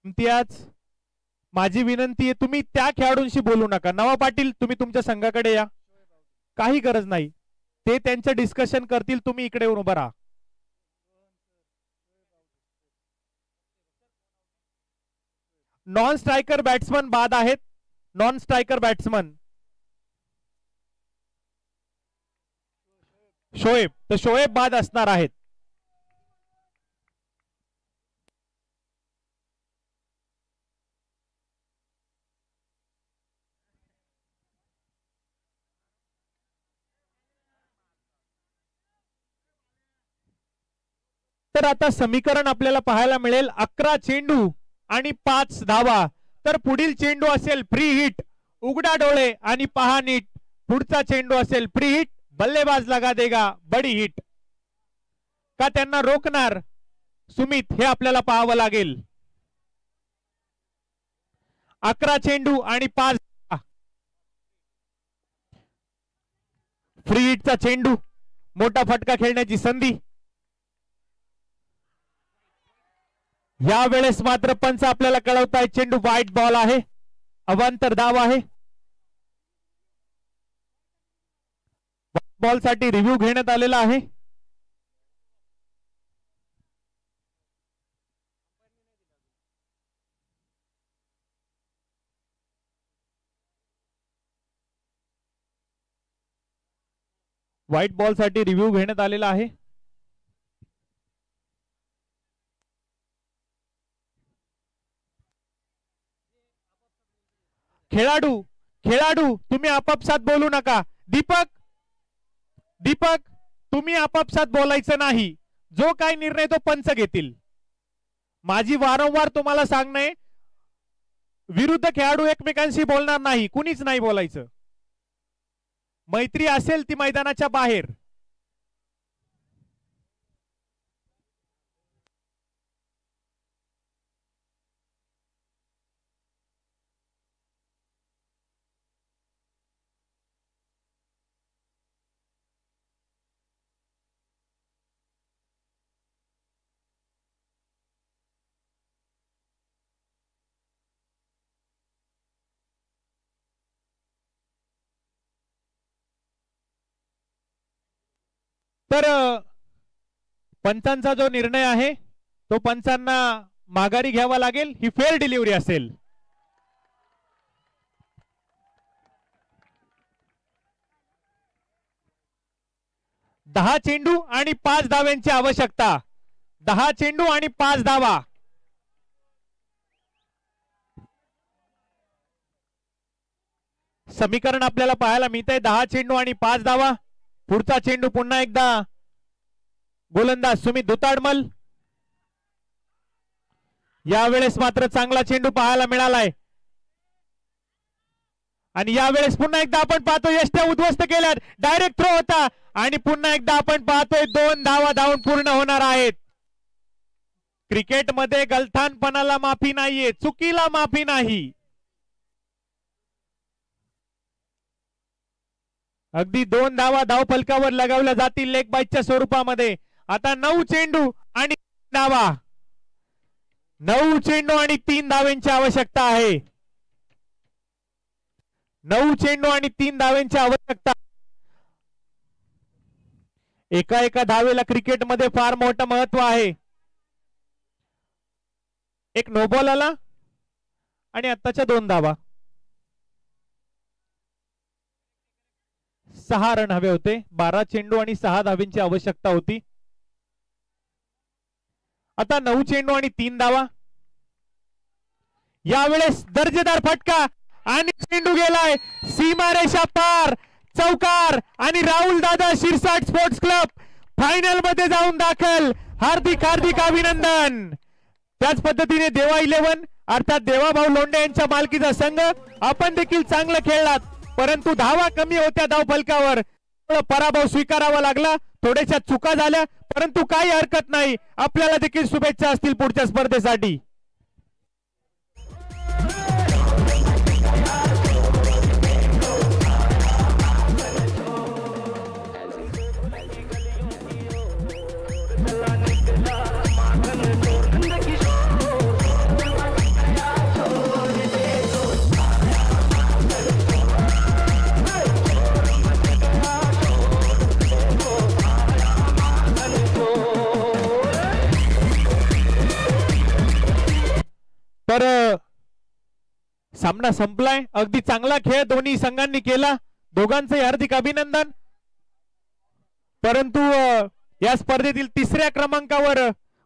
इम्तियाज, माझी विनंती आहे तुम्ही त्या खेळाडूंशी बोलू नका. नवा पाटील तुम्ही तुमच्या संघाकडे या, काही गरज नाही. ते त्यांचं डिस्कशन करतील, तुम्ही इकडे येऊन उभा राहा. नॉन स्ट्रायकर बॅट्समन बाद आहेत. नॉन स्ट्रायकर बॅट्समन शोएब, तर शोएब बाद असणार आहेत. तर आता समीकरण आपल्याला पाहायला मिळेल 11 चेंडू आणि 5 धावा. तर पुढील चेंडू असेल फ्री हिट. उघडा डोळे आणि पहा नीट. पुढचा चेंडू असेल फ्री हिट. बल्लेबाज लगा देगा बडी हिट. का त्यांना रोखणार सुमित हे आपल्याला पाहावं लागेल. 11 चेंडू आणि 5 धावा. फ्री हिटचा चेंडू, मोठा फटका खेळण्याची संधी. यावेळेस मात्र पंच आपल्याला कळवताय चेंडू व्हाईट बॉल आहे, अवांतर धाव आहे. बॉल साठी रिव्ह्यू घेण्यात आलेला आहे. व्हाईट बॉल साठी रिव्ह्यू घेण्यात आलेला आहे. खेळाडू खेळाडू तुम्ही आपापसात बोलू नका. दीपक दीपक तुम्ही आपापसात बोलायचं नाही. जो काय निर्णय तो पंच घेतील. माझी वारंवार तुम्हाला सांगणे, विरुद्ध खेळाडू एकमेकांशी बोलणार नाही, कुणीच नाही बोलायचं. मैत्री असेल ती मैदानाच्या बाहेर. तर पंचांचा जो निर्णय आहे तो पंचांना माघारी घ्यावा लागेल. ही फेअर डिलिव्हरी असेल. दहा चेंडू आणि 5 धाव्यांची आवश्यकता. 10 चेंडू आणि 5 धावा. समीकरण आपल्याला पाहायला मिळतंय 10 चेंडू आणि 5 धावा. पुढचा चेंडू पुन्हा एकदा गोलंदाज सुमित दुताडमल. यावेळेस मात्र चांगला चेंडू पाहायला मिळालाय आणि यावेळेस पुन्हा एकदा आपण पाहतो यष्ट्या उद्ध्वस्त केल्यात. डायरेक्ट थ्रो होता आणि पुन्हा एकदा आपण पाहतोय 2 धावा धावून पूर्ण होणार आहेत. क्रिकेटमध्ये गलथानपणाला माफी नाहीये, चुकीला माफी नाही. अगदी 2 धावा धावफलकावर लगावल्या जातील लेग बाईच्या स्वरूपामध्ये. आता 9 चेंडू आणि 3 धावा. 9 चेंडू आणि 3 धाव्यांची आवश्यकता आहे. 9 चेंडू आणि 3 धाव्यांची आवश्यकता. एका एका धावेला क्रिकेटमध्ये फार मोठं महत्व आहे. एक नो बॉल आला आणि आत्ताच्या 2 धावा. 6 रन हवे होते. 12 चेंडू आणि 6 धाव्यांची आवश्यकता होती. आता 9 चेंडू आणि 3 धावा. यावेळेस दर्जेदार फटका आणि चेंडू गेलाय सीमारेषा पार. चौकार आणि राहुल दादा शिरसाट स्पोर्ट्स क्लब फायनल मध्ये जाऊन दाखल. हार्दिक हार्दिक अभिनंदन. त्याच पद्धतीने देवा 11 अर्थात देवाभाऊ लोंढे यांच्या मालकीचा संघ, आपण देखील चांगलं खेळलात, परंतु धावा कमी होत्या धावफलकावर. पराभव स्वीकारावा लागला. थोड्याशा चुका झाल्या, परंतु काही हरकत नाही. आपल्याला देखील शुभेच्छा असतील पुढच्या स्पर्धेसाठी. तर सामना संपलाय. अगदी चांगला खेळ दोन्ही संघांनी केला. दोघांचे हार्दिक अभिनंदन. परंतु या स्पर्धेतील 3ऱ्या क्रमांकावर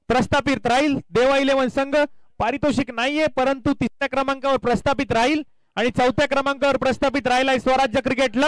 प्रस्थापित राहील देवा 11 संघ. पारितोषिक नाहीये, परंतु 3ऱ्या क्रमांकावर प्रस्थापित राहील आणि 4थ्या क्रमांकावर प्रस्थापित राहिलाय स्वराज्य क्रिकेट क्लब.